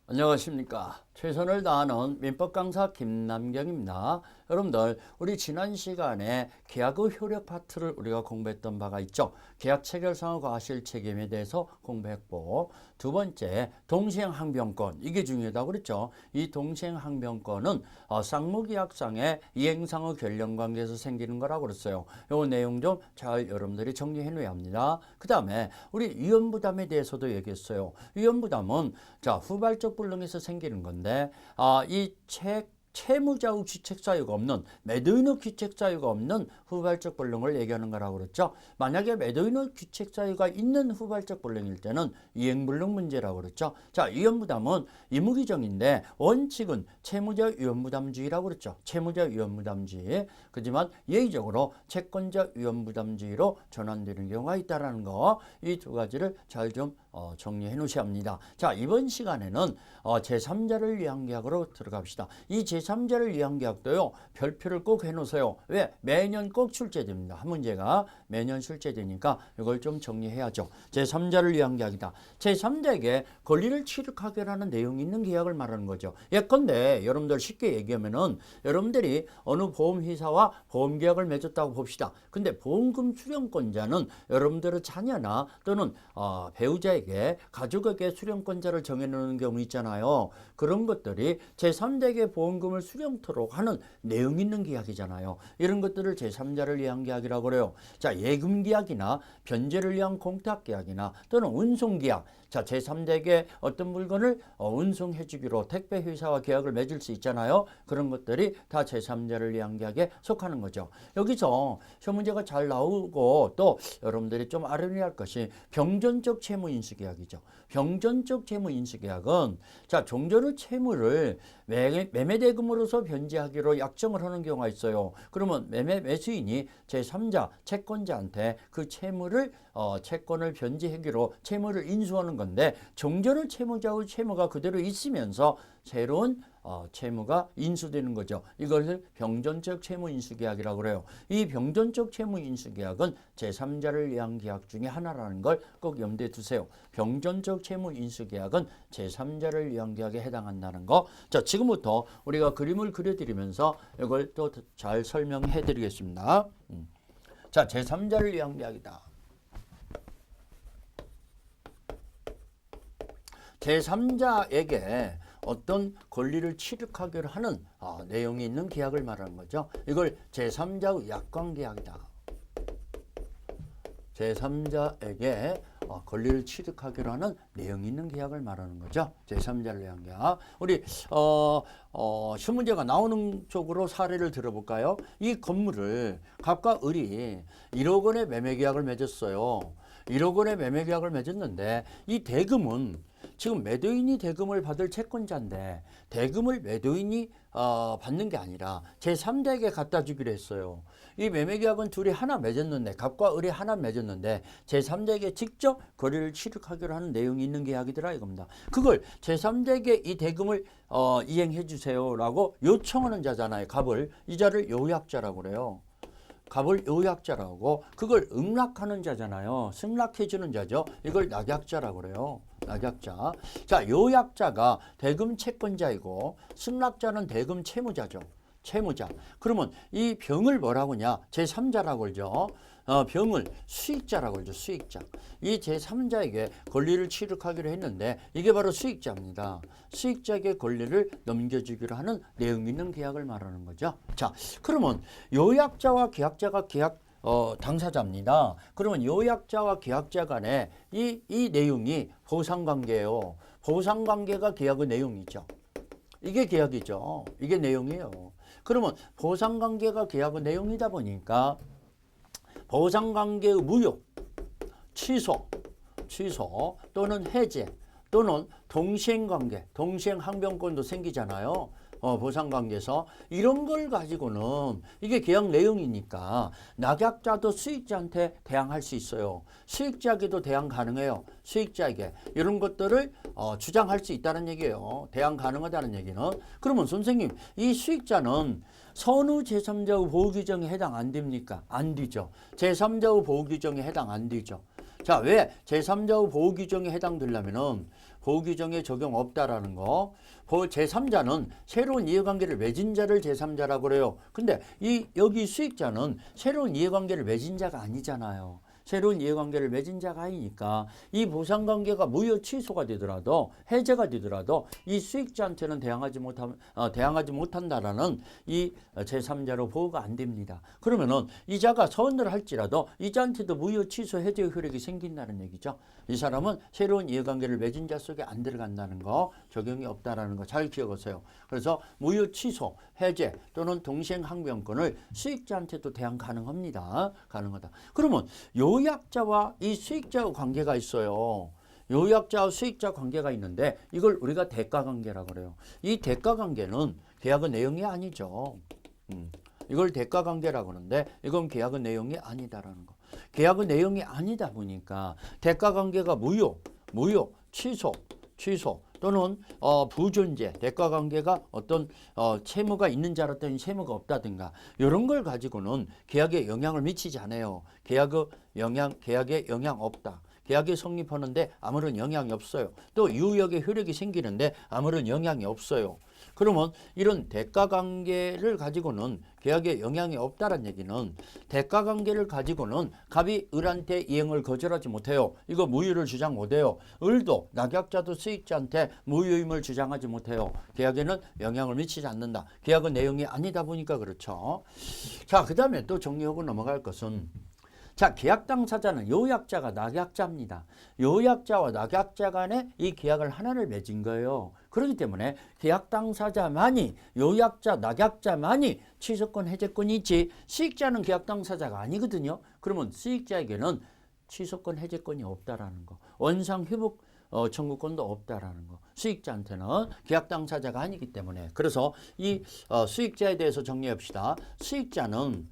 안녕하십니까. 최선을 다하는 민법 강사 김남경입니다. 여러분들, 우리 지난 시간에 계약의 효력 파트를 우리가 공부했던 바가 있죠. 계약 체결상의 과실 책임에 대해서 공부했고, 두 번째 동시행항변권, 이게 중요하다고 그랬죠. 이 동시행항변권은 쌍무계약상의 이행상의 결령관계에서 생기는 거라고 그랬어요. 이 내용 좀 잘 여러분들이 정리해 놓아야 합니다. 그 다음에 우리 위험부담에 대해서도 얘기했어요. 위험부담은 자, 후발적 불능에서 생기는 건데, 이 채무자의 귀책 사유가 없는, 매도인의 귀책 사유가 없는 후발적 불능을 얘기하는 거라고 그랬죠. 만약에 매도인의 귀책 사유가 있는 후발적 불능일 때는 이행불능 문제라고 그랬죠. 자, 위험부담은 의무규정인데 원칙은 채무자 위험부담주의라고 그랬죠. 채무자 위험부담주의. 그렇지만 예의적으로 채권자 위험부담주의로 전환되는 경우가 있다는 거, 이 두 가지를 잘 좀 정리해 놓으셔야 합니다. 자, 이번 시간에는 제3자를 위한 계약으로 들어갑시다. 이 제3자를 위한 계약도요, 별표를 꼭 해놓으세요. 왜? 매년 꼭 출제됩니다. 한 문제가 매년 출제되니까 이걸 좀 정리해야죠. 제3자를 위한 계약이다. 제3자에게 권리를 취득하게라는 내용이 있는 계약을 말하는 거죠. 예컨대 여러분들 쉽게 얘기하면은 여러분들이 어느 보험회사와 보험계약을 맺었다고 봅시다. 근데 보험금 수령권자는 여러분들의 자녀나 또는 배우자에게, 가족에게 수령권자를 정해놓는 경우 있잖아요. 그런 것들이 제3자에게 보험금을 수령토록 하는 내용 있는 계약이잖아요. 이런 것들을 제3자를 위한 계약이라고 그래요. 자, 예금계약이나 변제를 위한 공탁계약이나 또는 운송계약. 자, 제3자에게 어떤 물건을 운송해 주기로 택배회사와 계약을 맺을 수 있잖아요. 그런 것들이 다 제3자를 위한 계약에 속하는 거죠. 여기서 시험 문제가 잘 나오고 또 여러분들이 좀 알아야 할 것이 병전적 채무인수계약이죠. 병전적 채무인수계약은 자, 종전의 채무를 매매대금으로서 변제하기로 약정을 하는 경우가 있어요. 그러면 매수인이 제3자 채권자한테 그 채무를 채권을 변제하기로 채무를 인수하는 건데, 종전의 채무자의 채무가 그대로 있으면서 새로운 채무가 인수되는 거죠. 이것을 병전적 채무인수계약이라고 그래요. 이 병전적 채무인수계약은 제3자를 위한 계약 중에 하나라는 걸 꼭 염두에 두세요. 병전적 채무인수계약은 제3자를 위한 계약에 해당한다는 거. 자, 지금부터 우리가 그림을 그려드리면서 이걸 또 잘 설명해 드리겠습니다. 자, 제3자를 위한 계약이다. 제3자에게 어떤 권리를 취득하기로 하는 내용이 있는 계약을 말하는 거죠. 이걸 제3자의 약관계약이다. 제3자에게 권리를 취득하기로 하는 내용이 있는 계약을 말하는 거죠. 제3자를 위한 계약. 우리 시험 문제가 나오는 쪽으로 사례를 들어볼까요? 이 건물을 갑과 을이 1억 원의 매매계약을 맺었어요. 1억 원의 매매계약을 맺었는데 이 대금은 지금 매도인이 대금을 받을 채권자인데 대금을 매도인이 받는 게 아니라 제3자에게 갖다 주기로 했어요. 이 매매계약은 둘이 하나 맺었는데, 갑과 을이 하나 맺었는데 제3자에게 직접 거래를 취득하기로 하는 내용이 있는 계약이더라 이겁니다. 그걸 제3자에게 이 대금을 이행해 주세요라고 요청하는 자잖아요. 갑을. 이 자를 요약자라고 그래요. 갑을 요약자라고, 그걸 응락하는 자잖아요. 승락해 주는 자죠. 이걸 낙약자라고 그래요. 낙약자. 자, 요약자가 대금 채권자이고 승락자는 대금 채무자죠. 채무자. 그러면 이 병을 뭐라고 하냐? 제3자라고 그러죠. 병을 수익자라고 그러죠. 수익자. 이 제3자에게 권리를 취득하기로 했는데 이게 바로 수익자입니다. 수익자에게 권리를 넘겨주기로 하는 내용 있는 계약을 말하는 거죠. 자, 그러면 요약자와 계약자가 계약 당사자입니다. 그러면 요약자와 계약자 간에 이 내용이 보상관계예요. 보상관계가 계약의 내용이죠. 이게 계약이죠. 이게 내용이에요. 그러면 보상관계가 계약의 내용이다 보니까 보상관계의 무효, 취소 또는 해제 또는 동시행관계, 동시행항변권도 생기잖아요. 보상관계에서 이런 걸 가지고는 이게 계약 내용이니까 낙약자도 수익자한테 대항할 수 있어요. 수익자에게도 대항 가능해요. 수익자에게 이런 것들을 주장할 수 있다는 얘기예요. 대항 가능하다는 얘기는. 그러면 선생님, 이 수익자는 선후 제3자의 보호규정에 해당 안 됩니까? 안 되죠. 제3자의 보호규정에 해당 안 되죠. 자, 왜 제3자의 보호 규정에 해당되려면은 보호 규정에 적용 없다라는 거. 제3자는 새로운 이해관계를 맺은 자를 제3자라고 그래요. 근데 여기 수익자는 새로운 이해관계를 맺은 자가 아니잖아요. 새로운 이해관계를 맺은 자가 아니니까 이 보상관계가 무효 취소가 되더라도 해제가 되더라도 이 수익자한테는 대항하지 못한다라는 이 제3자로 보호가 안 됩니다. 그러면은 이자가 서운을 할지라도 이자한테도 무효 취소 해제 효력이 생긴다는 얘기죠. 이 사람은 새로운 이해관계를 맺은 자 속에 안 들어간다는 거, 적용이 없다라는 거 잘 기억하세요. 그래서 무효 취소, 해제 또는 동시행 항변권을 수익자한테도 대항 가능합니다. 가능하다. 그러면 요약자와 이 수익자의 관계가 있어요. 요약자와 수익자 관계가 있는데 이걸 우리가 대가관계라고 그래요. 이 대가관계는 계약의 내용이 아니죠. 이걸 대가관계라고 하는데 이건 계약의 내용이 아니다라는 거. 계약의 내용이 아니다 보니까 대가관계가 무효, 취소 또는 부존재, 대가관계가 어떤 채무가 있는 자라든지 채무가 없다든가 이런 걸 가지고는 계약에 영향을 미치지 않아요. 계약에 영향 없다. 계약이 성립하는데 아무런 영향이 없어요. 또 유효력의 효력이 생기는데 아무런 영향이 없어요. 그러면 이런 대가관계를 가지고는 계약에 영향이 없다는 얘기는 대가관계를 가지고는 갑이 을한테 이행을 거절하지 못해요. 이거 무효를 주장 못해요. 을도 낙약자도 수익자한테 무효임을 주장하지 못해요. 계약에는 영향을 미치지 않는다. 계약의 내용이 아니다 보니까 그렇죠. 자, 그 다음에 또 정리하고 넘어갈 것은 자, 계약 당사자는 요약자가 낙약자입니다. 요약자와 낙약자 간에 이 계약을 하나를 맺은 거예요. 그렇기 때문에 계약 당사자만이 요약자, 낙약자만이 취소권, 해제권이 있지 수익자는 계약 당사자가 아니거든요. 그러면 수익자에게는 취소권, 해제권이 없다라는 거. 원상 회복 청구권도 없다라는 거. 수익자한테는 계약 당사자가 아니기 때문에. 그래서 이 수익자에 대해서 정리합시다. 수익자는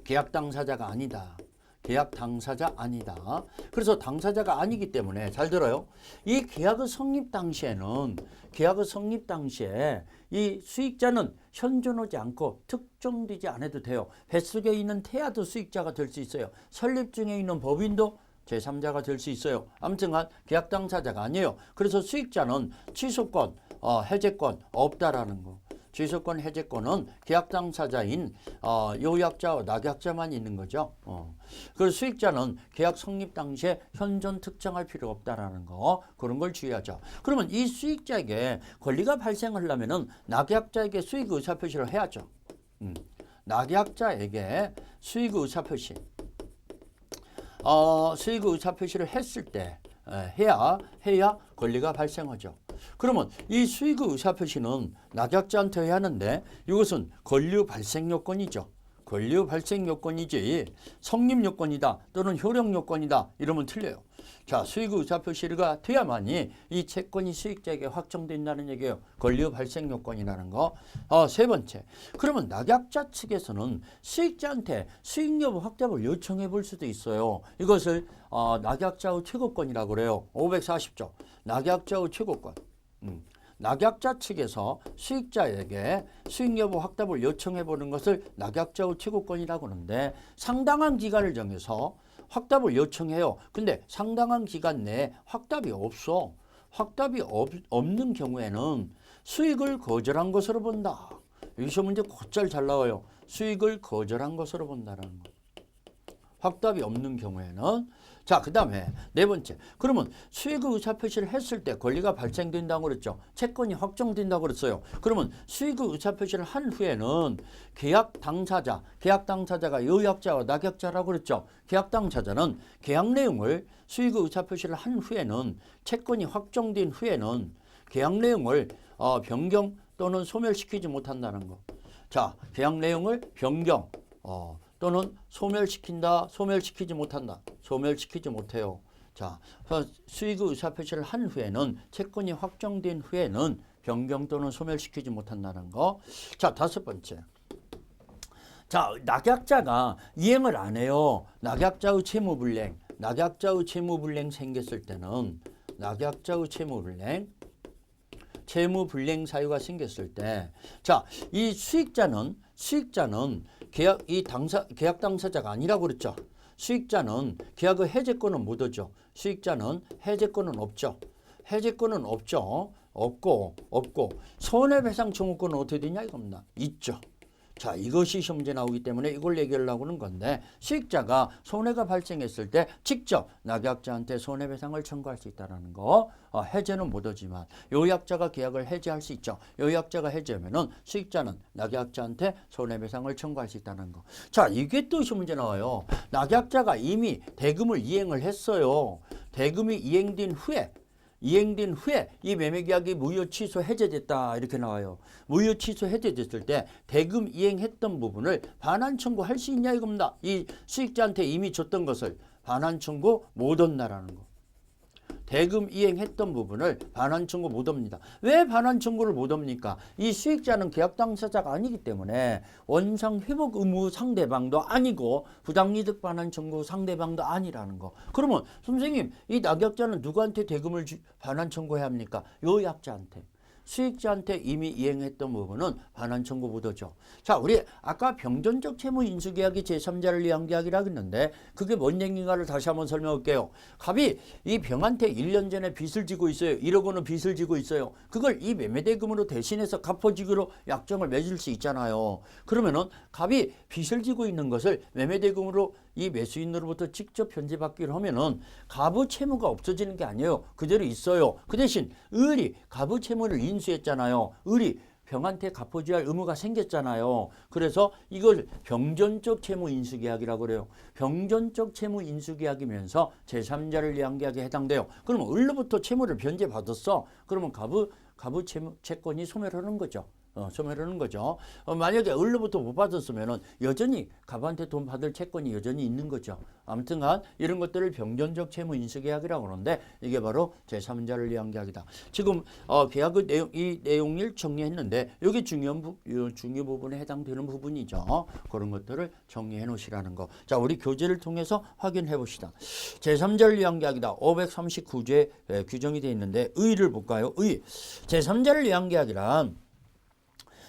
계약 당사자가 아니다. 계약 당사자 아니다. 그래서 당사자가 아니기 때문에 잘 들어요. 이 계약의 성립 당시에 이 수익자는 현존하지 않고 특정되지 않아도 돼요. 뱃속에 있는 태아도 수익자가 될 수 있어요. 설립 중에 있는 법인도 제3자가 될 수 있어요. 아무튼간 계약 당사자가 아니에요. 그래서 수익자는 취소권, 해제권 없다라는 거. 취소권, 해제권은 계약 당사자인 요약자와 낙약자만 있는 거죠. 그래서 수익자는 계약 성립 당시에 현존 특정할 필요가 없다라는 거. 그런 걸 주의하죠. 그러면 이 수익자에게 권리가 발생하려면은 낙약자에게 수익 의사표시를 해야죠. 낙약자에게 수익 의사표시. 수익 의사표시를 했을 때 해야 권리가 발생하죠. 그러면 이 수익 의사표시는 낙약자한테 해야 하는데 이것은 권리 발생 요건이죠. 권리 발생 요건이지 성립 요건이다 또는 효력 요건이다 이러면 틀려요. 자, 수익 의사표시가 돼야만이 이 채권이 수익자에게 확정된다는 얘기예요. 권리 발생 요건이라는 거. 세 번째, 그러면 낙약자 측에서는 수익자한테 수익 여부 확답을 요청해 볼 수도 있어요. 이것을 낙약자의 최고권이라고 그래요. 540조 낙약자의 최고권. 낙약자 측에서 수익자에게 수익 여부 확답을 요청해 보는 것을 낙약자의 최고권이라고 하는데 상당한 기간을 정해서 확답을 요청해요. 근데 상당한 기간 내에 확답이 없어. 확답이 없는 경우에는 수익을 거절한 것으로 본다. 여기서 문제 곧잘 잘 나와요. 수익을 거절한 것으로 본다는 거. 확답이 없는 경우에는. 자, 그 다음에 네 번째. 그러면 수익 의사표시를 했을 때 권리가 발생된다고 그랬죠. 채권이 확정된다고 그랬어요. 그러면 수익 의사표시를 한 후에는 계약 당사자가 요약자와 낙약자라고 그랬죠. 계약 당사자는 계약 내용을 수익 의사표시를 한 후에는 채권이 확정된 후에는 계약 내용을 변경 또는 소멸시키지 못한다는 거. 자, 계약 내용을 변경 또는 소멸시키지 못한다. 소멸시키지 못해요. 자, 수익 의사표시를 한 후에는 채권이 확정된 후에는 변경 또는 소멸시키지 못한다는 거. 자, 다섯 번째. 자, 낙약자가 이행을 안 해요. 낙약자의 채무불이행 생겼을 때는 낙약자의 채무불이행 사유가 생겼을 때, 자, 이 수익자는 계약 당사자가 아니라고 그랬죠. 수익자는 계약의 해제권은 못 얻죠. 수익자는 해제권은 없죠. 해제권은 없죠. 없고 손해배상 청구권은 어떻게 되냐 이겁니다. 있죠. 자, 이것이 시험 문제 나오기 때문에 이걸 얘기하려고 하는 건데 수익자가 손해가 발생했을 때 직접 낙약자한테 손해배상을 청구할 수 있다는 거. 해제는 못 하지만 요약자가 계약을 해제할 수 있죠. 요약자가 해제하면은 수익자는 낙약자한테 손해배상을 청구할 수 있다는 거. 자, 이게 또 시험 문제 나와요. 낙약자가 이미 대금을 이행을 했어요. 대금이 이행된 후에 이 매매계약이 무효 취소 해제됐다 이렇게 나와요. 무효 취소 해제됐을 때 대금 이행했던 부분을 반환 청구할 수 있냐 이겁니다. 이 수익자한테 이미 줬던 것을 반환 청구 못 한다라는 거. 대금 이행했던 부분을 반환 청구 못 합니다. 왜 반환 청구를 못 합니까? 이 수익자는 계약 당사자가 아니기 때문에 원상 회복 의무 상대방도 아니고 부당이득 반환 청구 상대방도 아니라는 거. 그러면 선생님 이 낙약자는 누구한테 대금을 반환 청구해야 합니까? 요약자한테. 수익자한테 이미 이행했던 부분은 반환 청구 못 하죠. 자, 우리 아까 병존적 채무 인수계약이 제3자를 위한 계약이라고 했는데 그게 뭔 얘기인가를 다시 한번 설명할게요. 갑이 이 병한테 1년 전에 빚을 지고 있어요. 1억 원은 빚을 지고 있어요. 그걸 이 매매대금으로 대신해서 갚아주기로 약정을 맺을 수 있잖아요. 그러면은 갑이 빚을 지고 있는 것을 매매대금으로 이 매수인으로부터 직접 변제받기로 하면은 가부 채무가 없어지는 게 아니에요. 그대로 있어요. 그 대신 을이 가부 채무를 인수했잖아요. 을이 병한테 갚아줘야 할 의무가 생겼잖아요. 그래서 이걸 병존적 채무 인수계약이라고 그래요. 병존적 채무 인수계약이면서 제3자를 위한 계약에 해당돼요. 그러면 을로부터 채무를 변제받았어. 그러면 가부 채무 채권이 소멸하는 거죠. 소멸하는 거죠. 만약에 을로부터 못 받았으면은 여전히 갑한테 돈 받을 채권이 여전히 있는 거죠. 아무튼간 이런 것들을 병존적 채무 인수계약이라고 하는데 이게 바로 제3자를 위한 계약이다. 지금 계약의 내용 이 내용을 정리했는데 여기 중요 부분에 해당되는 부분이죠. 그런 것들을 정리해 놓으시라는 거. 자, 우리 교재를 통해서 확인해 봅시다. 제3자를 위한 계약이다. 539조에 규정이 되어 있는데 의를 볼까요? 의. 제3자를 위한 계약이란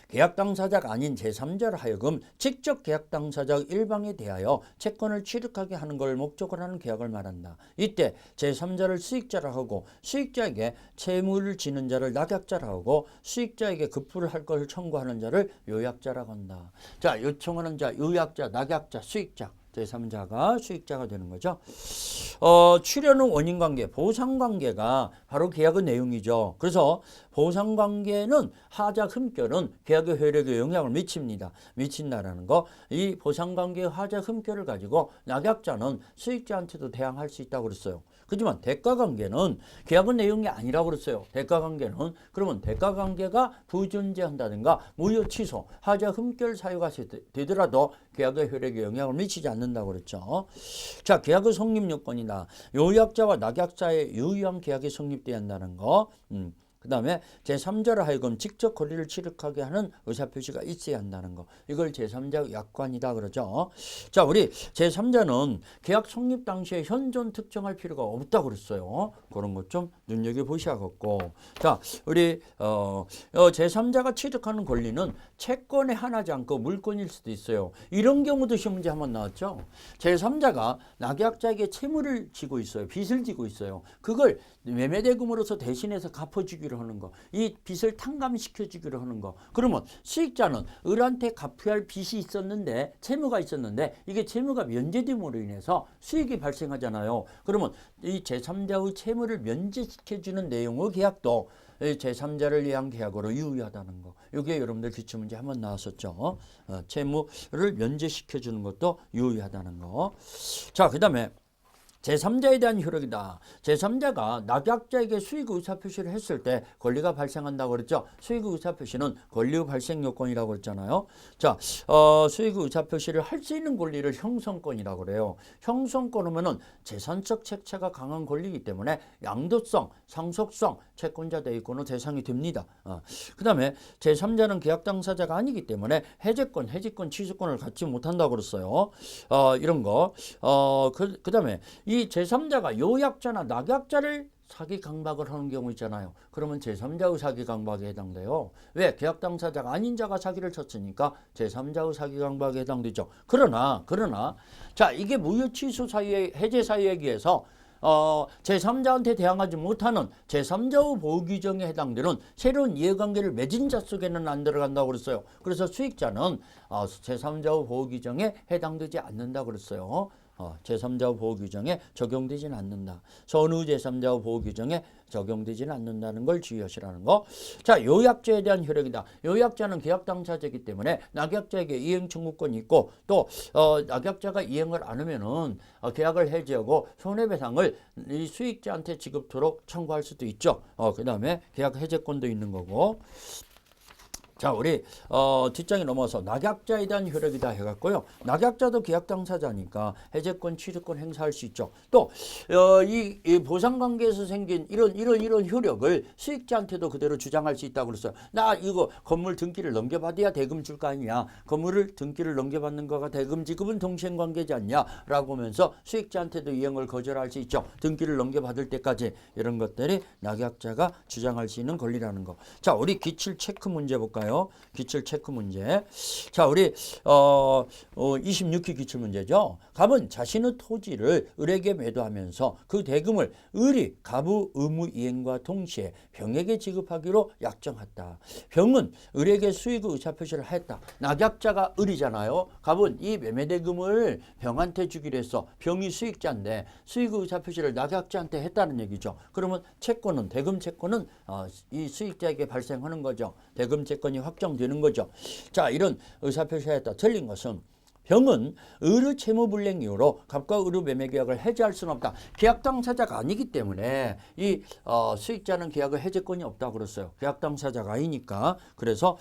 계약 당사자가 아닌 제3자를 하여금 직접 계약 당사자 일방에 대하여 채권을 취득하게 하는 걸 목적으로 하는 계약을 말한다. 이때 제3자를 수익자라 하고 수익자에게 채무를 지는 자를 낙약자라 하고 수익자에게 급부를 할 것을 청구하는 자를 요약자라고 한다. 자, 요청하는 자, 요약자, 낙약자, 수익자. 제3자가 수익자가 되는 거죠. 출연은 원인관계, 보상관계가 바로 계약의 내용이죠. 그래서 보상관계는 하자 흠결은 계약의 효력에 영향을 미친다라는 거. 이 보상관계의 하자 흠결을 가지고 낙약자는 수익자한테도 대항할 수 있다고 그랬어요. 그렇지만 대가관계는 계약의 내용이 아니라고 그랬어요. 대가관계는 그러면 대가관계가 부존재한다든가 무효 취소, 하자 흠결 사유가 되더라도 계약의 효력에 영향을 미치지 않는다고 그랬죠. 자, 계약의 성립 요건이다. 요약자와 낙약자의 유효한 계약이 성립돼야 한다는 거. 그 다음에 제3자를 하여금 직접 거래를 취득하게 하는 의사표시가 있어야 한다는 거. 이걸 제3자 약관이다 그러죠. 자, 우리 제3자는 계약 성립 당시에 현존 특정할 필요가 없다고 그랬어요. 그런 것 좀 눈여겨보셔야겠고. 자, 우리 제3자가 취득하는 권리는 채권에 한하지 않고 물권일 수도 있어요. 이런 경우도 시험 문제 한번 나왔죠. 제3자가 낙약자에게 채무를 지고 있어요. 빚을 지고 있어요. 그걸 매매대금으로서 대신해서 갚아주기로 하는 거. 이 빚을 탕감시켜주기로 하는 거. 그러면 수익자는 을한테 갚아야 할 빚이 있었는데 채무가 있었는데 이게 채무가 면제됨으로 인해서 수익이 발생하잖아요. 그러면 이 제3자의 채무를 면제시켜주는 내용의 계약도 제3자를 위한 계약으로 유효하다는 거. 이게 여러분들 기출문제 한번 나왔었죠. 채무를 면제시켜주는 것도 유효하다는 거. 자, 그 다음에 제3자에 대한 효력이다. 제3자가 낙약자에게 수익 의사표시를 했을 때 권리가 발생한다고 그랬죠. 수익 의사표시는 권리의 발생 요건이라고 그랬잖아요. 자, 수익 의사표시를 할 수 있는 권리를 형성권이라고 그래요. 형성권 하면은 재산적 책체가 강한 권리이기 때문에 양도성, 상속성, 채권자 대위권의 대상이 됩니다. 그 다음에 제3자는 계약 당사자가 아니기 때문에 해제권, 해지권, 취소권을 갖지 못한다고 그랬어요. 이런 거. 그 다음에 이 이 제3자가 요약자나 낙약자를 사기 강박을 하는 경우 있잖아요. 그러면 제3자의 사기 강박에 해당돼요. 왜? 계약 당사자가 아닌 자가 사기를 쳤으니까 제3자의 사기 강박에 해당되죠. 그러나 자, 이게 무효 취소 사유의 해제 사유에 의해서 제3자한테 대항하지 못하는 제3자의 보호 규정에 해당되는 새로운 이해관계를 맺은 자 속에는 안 들어간다고 그랬어요. 그래서 수익자는 제3자의 보호 규정에 해당되지 않는다고 그랬어요. 제3자 보호 규정에 적용되지는 않는다. 선의 제3자 보호 규정에 적용되지는 않는다는 걸 주의하시라는 거. 자, 요약자에 대한 효력이다. 요약자는 계약 당사자이기 때문에 낙약자에게 이행 청구권이 있고 또 낙약자가 이행을 안 하면은 계약을 해지하고 손해배상을 이 수익자한테 지급토록 청구할 수도 있죠. 그다음에 계약 해제권도 있는 거고. 자, 우리 뒷장에 넘어서 낙약자에 대한 효력이다 해갖고요. 낙약자도 계약 당사자니까 해제권, 취소권 행사할 수 있죠. 또 이 보상관계에서 생긴 이런 효력을 수익자한테도 그대로 주장할 수 있다고 그랬어요. 나 이거 건물 등기를 넘겨받아야 대금 줄 거 아니냐. 건물을 등기를 넘겨받는 거가 대금 지급은 동시행관계지 않냐라고 하면서 수익자한테도 이행을 거절할 수 있죠. 등기를 넘겨받을 때까지 이런 것들이 낙약자가 주장할 수 있는 권리라는 거. 자, 우리 기출 체크 문제 볼까요? 기출 체크 문제. 자, 우리 26기 기출 문제죠. 갑은 자신의 토지를 을에게 매도하면서 그 대금을 을이 갑의 의무 이행과 동시에 병에게 지급하기로 약정했다. 병은 을에게 수익의 의사표시를 했다. 낙약자가 을이잖아요. 갑은 이 매매대금을 병한테 주기로 했어. 병이 수익자인데 수익의 의사표시를 낙약자한테 했다는 얘기죠. 그러면 채권은 대금 채권은 이 수익자에게 발생하는 거죠. 대금 채권이 확정되는 거죠. 자, 이런 의사표시했다. 틀린 것은 병은 을의 채무불이행 이유로 갑과 을의 매매계약을 해지할 수는 없다. 계약 당사자가 아니기 때문에 이 수익자는 계약의 해제권이 없다고 그랬어요. 계약 당사자가 아니니까. 그래서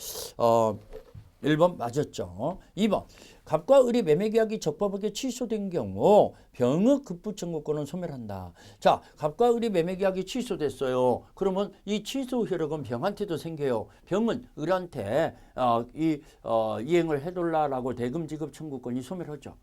1번 맞았죠. 2번 갑과 을이 매매계약이 적법하게 취소된 경우 병의 급부청구권은 소멸한다. 자, 갑과 을이 매매계약이 취소됐어요. 그러면 이 취소 효력은 병한테도 생겨요. 병은 을한테 이행을 해둘라라고 대금 지급 청구권이 소멸하죠.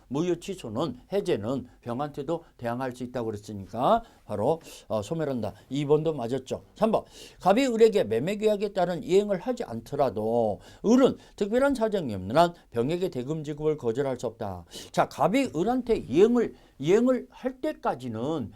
무효 취소는 해제는 병한테도 대항할 수 있다고 그랬으니까 바로 소멸한다. 2번도 맞았죠. 3번 갑이 을에게 매매계약에 따른 이행을 하지 않더라도 을은 특별한 사정이 없는 한 병에게 대금 지급을 거절할 수 없다. 자, 갑이 을한테 이행을 할 때까지는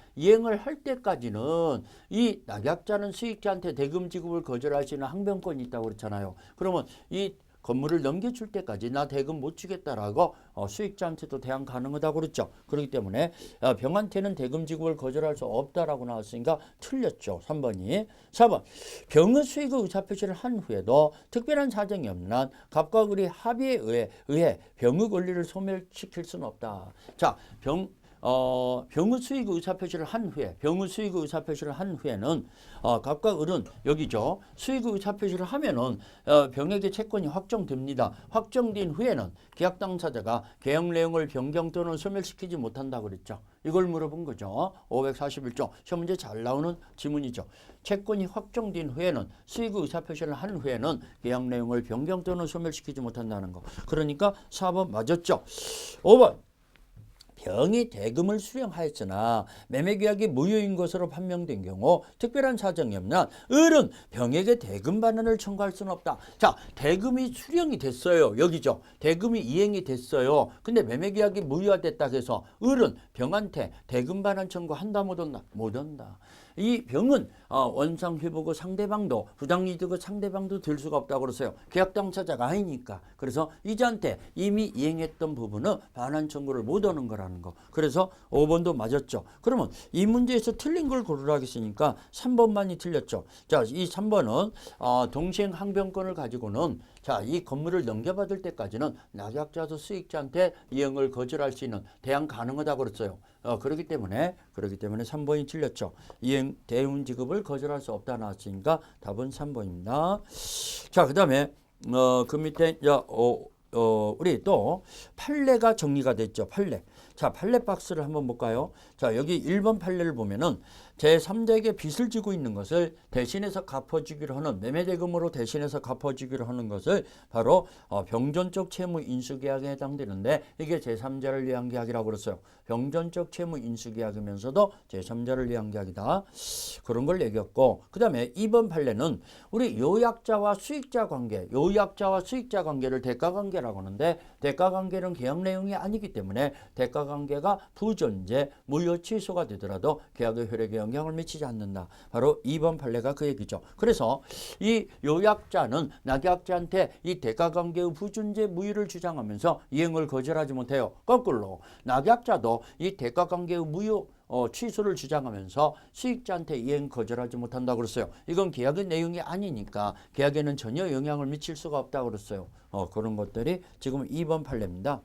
이 낙약자는 수익자한테 대금 지급을 거절할 수 있는 항변권이 있다고 그랬잖아요. 그러면 이 건물을 넘겨줄 때까지 나 대금 못 주겠다라고 수익자한테도 대항 가능하다고 그랬죠. 그렇기 때문에 병한테는 대금 지급을 거절할 수 없다라고 나왔으니까 틀렸죠. 3번이. 4번 병의 수익의 의사표시를 한 후에도 특별한 사정이 없는 한 갑과 을이 합의에 의해 병의 권리를 소멸시킬 수는 없다. 자, 병의 수익 의사표시를 한 후에는 갑과 을은 여기죠. 수익 의사표시를 하면은 병에게 채권이 확정됩니다. 확정된 후에는 계약 당사자가 계약 내용을 변경 또는 소멸시키지 못한다고 그랬죠. 이걸 물어본 거죠. 541조 시험 문제 잘 나오는 지문이죠. 채권이 확정된 후에는 수익 의사표시를 한 후에는 계약 내용을 변경 또는 소멸시키지 못한다는 거. 그러니까 4번 맞았죠. 5번 병이 대금을 수령하였으나 매매계약이 무효인 것으로 판명된 경우 특별한 사정이 없는 을은 병에게 대금 반환을 청구할 수는 없다. 자, 대금이 수령이 됐어요. 여기죠. 대금이 이행이 됐어요. 근데 매매계약이 무효화됐다 해서 을은 병한테 대금 반환 청구한다 못 한다? 못 한다. 이 병은 원상회복의 상대방도 부당이득의 상대방도 될 수가 없다고 그랬어요. 계약 당사자가 아니니까. 그래서 이자한테 이미 이행했던 부분은 반환 청구를 못 하는 거라는 거. 그래서 5번도 맞았죠. 그러면 이 문제에서 틀린 걸 고르라 했으니까 3번만이 틀렸죠. 자, 이 3번은 동시행 항변권을 가지고는 자, 이 건물을 넘겨받을 때까지는 낙약자도 수익자한테 이행을 거절할 수 있는 대항 가능하다고 그랬어요. 그렇기 때문에 3번이 틀렸죠. 이행 대운 지급을 거절할 수 없다 나왔으니까 답은 3번입니다. 자, 그다음에 그 밑에 우리 또 판례가 정리가 됐죠. 판례. 자, 판례 박스를 한번 볼까요? 자, 여기 1번 판례를 보면은 제3자에게 빚을 지고 있는 것을 대신해서 갚아주기로 하는 매매대금으로 대신해서 갚아주기로 하는 것을 바로 병존적 채무 인수계약에 해당되는데 이게 제3자를 위한 계약이라고 그랬어요. 병존적 채무 인수계약이면서도 제3자를 위한 계약이다. 그런 걸 얘기했고 그 다음에 2번 판례는 우리 요약자와 수익자 관계, 요약자와 수익자 관계를 대가관계라고 하는데 대가관계는 계약 내용이 아니기 때문에 대가관계가 부존재, 무효 취소가 되더라도 계약의 효력에 영향을 미치지 않는다. 바로 2번 판례가 그 얘기죠. 그래서 이 요약자는 낙약자한테 이 대가관계의 부존재, 무효를 주장하면서 이행을 거절하지 못해요. 거꾸로 낙약자도 이 대가관계의 무효 취소를 주장하면서 수익자한테 이행 거절하지 못한다고 그랬어요. 이건 계약의 내용이 아니니까 계약에는 전혀 영향을 미칠 수가 없다고 그랬어요. 그런 것들이 지금 2번 판례입니다.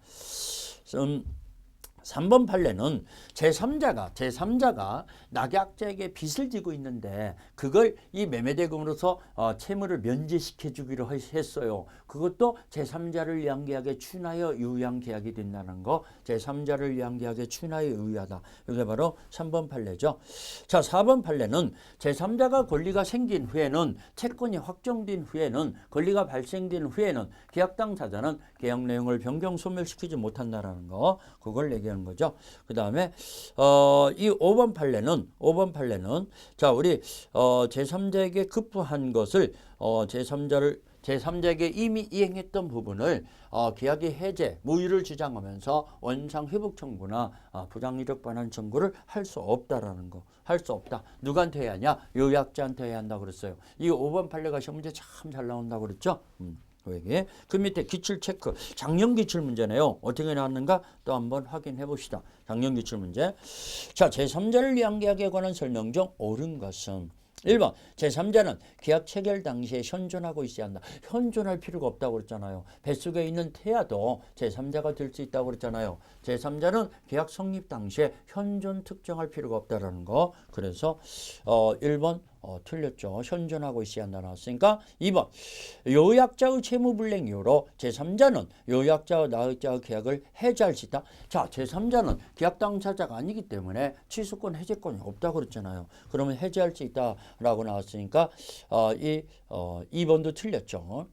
3번 판례는 제3자가 낙약자에게 빚을 지고 있는데 그걸 이 매매대금으로서 채무를 면제시켜 주기로 했어요. 그것도 제3자를 위한 계약에 준하여 유의한 계약이 된다는 거. 제3자를 위한 계약에 준하여 유의하다. 이게 바로 3번 판례죠. 자, 4번 판례는 제3자가 권리가 생긴 후에는 채권이 확정된 후에는 권리가 발생된 후에는 계약 당사자는 계약 내용을 변경 소멸시키지 못한다라는 거. 그걸 얘기하는 거죠. 그 다음에 이 5번 판례는 자 우리 제3자에게 급부한 것을 제3자에게 이미 이행했던 부분을 계약의 해제, 무효를 주장하면서 원상 회복 청구나 부당 이력 반환 청구를 할 수 없다라는 거. 할 수 없다. 누구한테 해야 하냐? 요약자한테 해야 한다고 그랬어요. 이 5번 판례가 시험 문제 참 잘 나온다고 그랬죠. 그 밑에 기출 체크, 작년 기출 문제네요. 어떻게 나왔는가 또 한번 확인해 봅시다. 작년 기출 문제. 자, 제3자를 위한 계약에 관한 설명 중 옳은 것은 1번 제3자는 계약 체결 당시에 현존하고 있어야 한다. 현존할 필요가 없다고 그랬잖아요. 뱃속에 있는 태아도 제3자가 될 수 있다고 그랬잖아요. 제3자는 계약 성립 당시에 현존 특정할 필요가 없다라는 거. 그래서 1번 틀렸죠. 현존하고 있어야 한다 나왔으니까 2번 요약자의 채무불이행 이유로 제3자는 요약자와 나약자의 계약을 해지할 수 있다. 자, 제3자는 계약 당사자가 아니기 때문에 취소권 해제권이 없다고 그랬잖아요. 그러면 해지할 수 있다라고 나왔으니까 2번도 틀렸죠.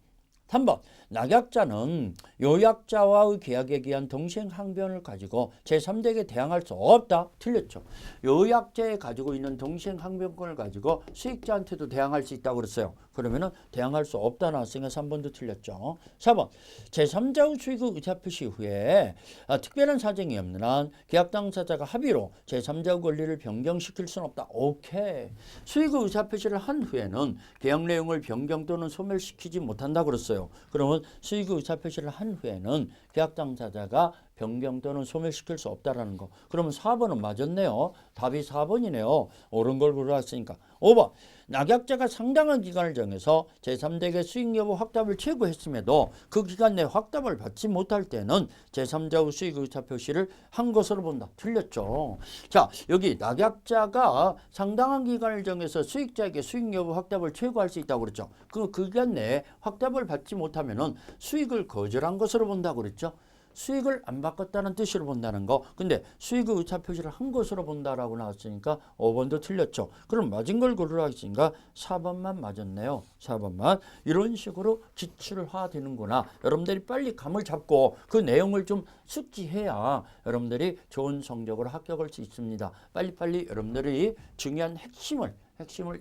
3번 낙약자는 요약자와의 계약에 기한 동시행 항변을 가지고 제3자에게 대항할 수 없다. 틀렸죠. 요약자에 가지고 있는 동시행 항변권을 가지고 수익자한테도 대항할 수 있다고 그랬어요. 그러면은 대항할 수 없다 나왔으니까 3번도 틀렸죠. 4번 제3자의 수익의 의사표시 후에 특별한 사정이 없는 한 계약 당사자가 합의로 제3자의 권리를 변경시킬 수는 없다. 오케이. 수익의 의사표시를 한 후에는 계약 내용을 변경 또는 소멸시키지 못한다 그랬어요. 그러면 수익의 의사표시를 한 후에는 계약 당사자가 변경 또는 소멸시킬 수 없다라는 거. 그러면 4번은 맞았네요. 답이 4번이네요. 옳은 걸 골라왔으니까. 5번 낙약자가 상당한 기간을 정해서 제3자에게 수익 여부 확답을 최고했음에도 그 기간 내 확답을 받지 못할 때는 제3자의 수익 의사 표시를 한 것으로 본다. 틀렸죠. 자, 여기 낙약자가 상당한 기간을 정해서 수익자에게 수익 여부 확답을 최고할 수 있다고 그랬죠. 그 기간 내에 확답을 받지 못하면은 수익을 거절한 것으로 본다고 그랬죠. 수익을 안 바꿨다는 뜻으로 본다는 거. 근데 수익의 의사 표시를 한 것으로 본다라고 나왔으니까 5번도 틀렸죠. 그럼 맞은 걸 고르라 했으니까 4번만 맞았네요. 4번만. 이런 식으로 기출화 되는구나. 여러분들이 빨리 감을 잡고 그 내용을 좀 숙지해야 여러분들이 좋은 성적으로 합격할 수 있습니다. 빨리빨리 여러분들이 중요한 핵심을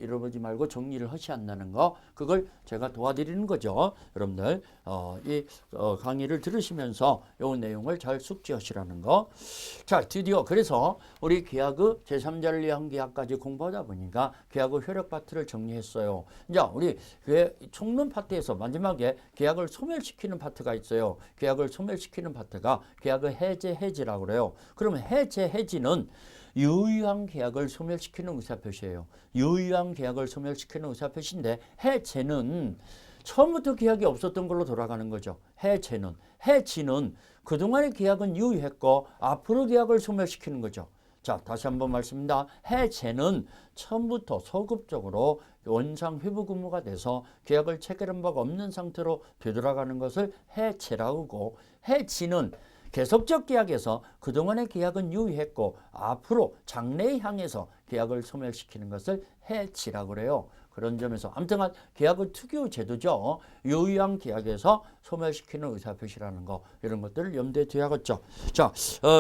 잃어버리지 말고 정리를 하셔야 한다는 거. 그걸 제가 도와드리는 거죠. 여러분들 이 강의를 들으시면서 이 내용을 잘 숙지하시라는 거. 자, 드디어 그래서 우리 계약의 제3자를 위한 계약까지 공부하다 보니까 계약의 효력 파트를 정리했어요. 자, 우리 총론 파트에서 마지막에 계약을 소멸시키는 파트가 있어요. 계약을 소멸시키는 파트가 계약의 해제라고 그래요. 그러면 해지는 유효한 계약을 소멸시키는 의사표시예요. 유효한 계약을 소멸시키는 의사표시인데 해제는 처음부터 계약이 없었던 걸로 돌아가는 거죠. 해지는 그동안의 계약은 유효했고 앞으로 계약을 소멸시키는 거죠. 자, 다시 한번 말씀입니다. 해제는 처음부터 소급적으로 원상 회복 의무가 돼서 계약을 체결한 바가 없는 상태로 되돌아가는 것을 해제라고 하고 해지는 계속적 계약에서 그동안의 계약은 유의했고 앞으로 장래에 향해서 계약을 소멸시키는 것을 해치라고 그래요. 그런 점에서 아무튼간 계약은 특유 제도죠. 유의한 계약에서 소멸시키는 의사표시라는 거 이런 것들을 염두에 두야겠죠. 자,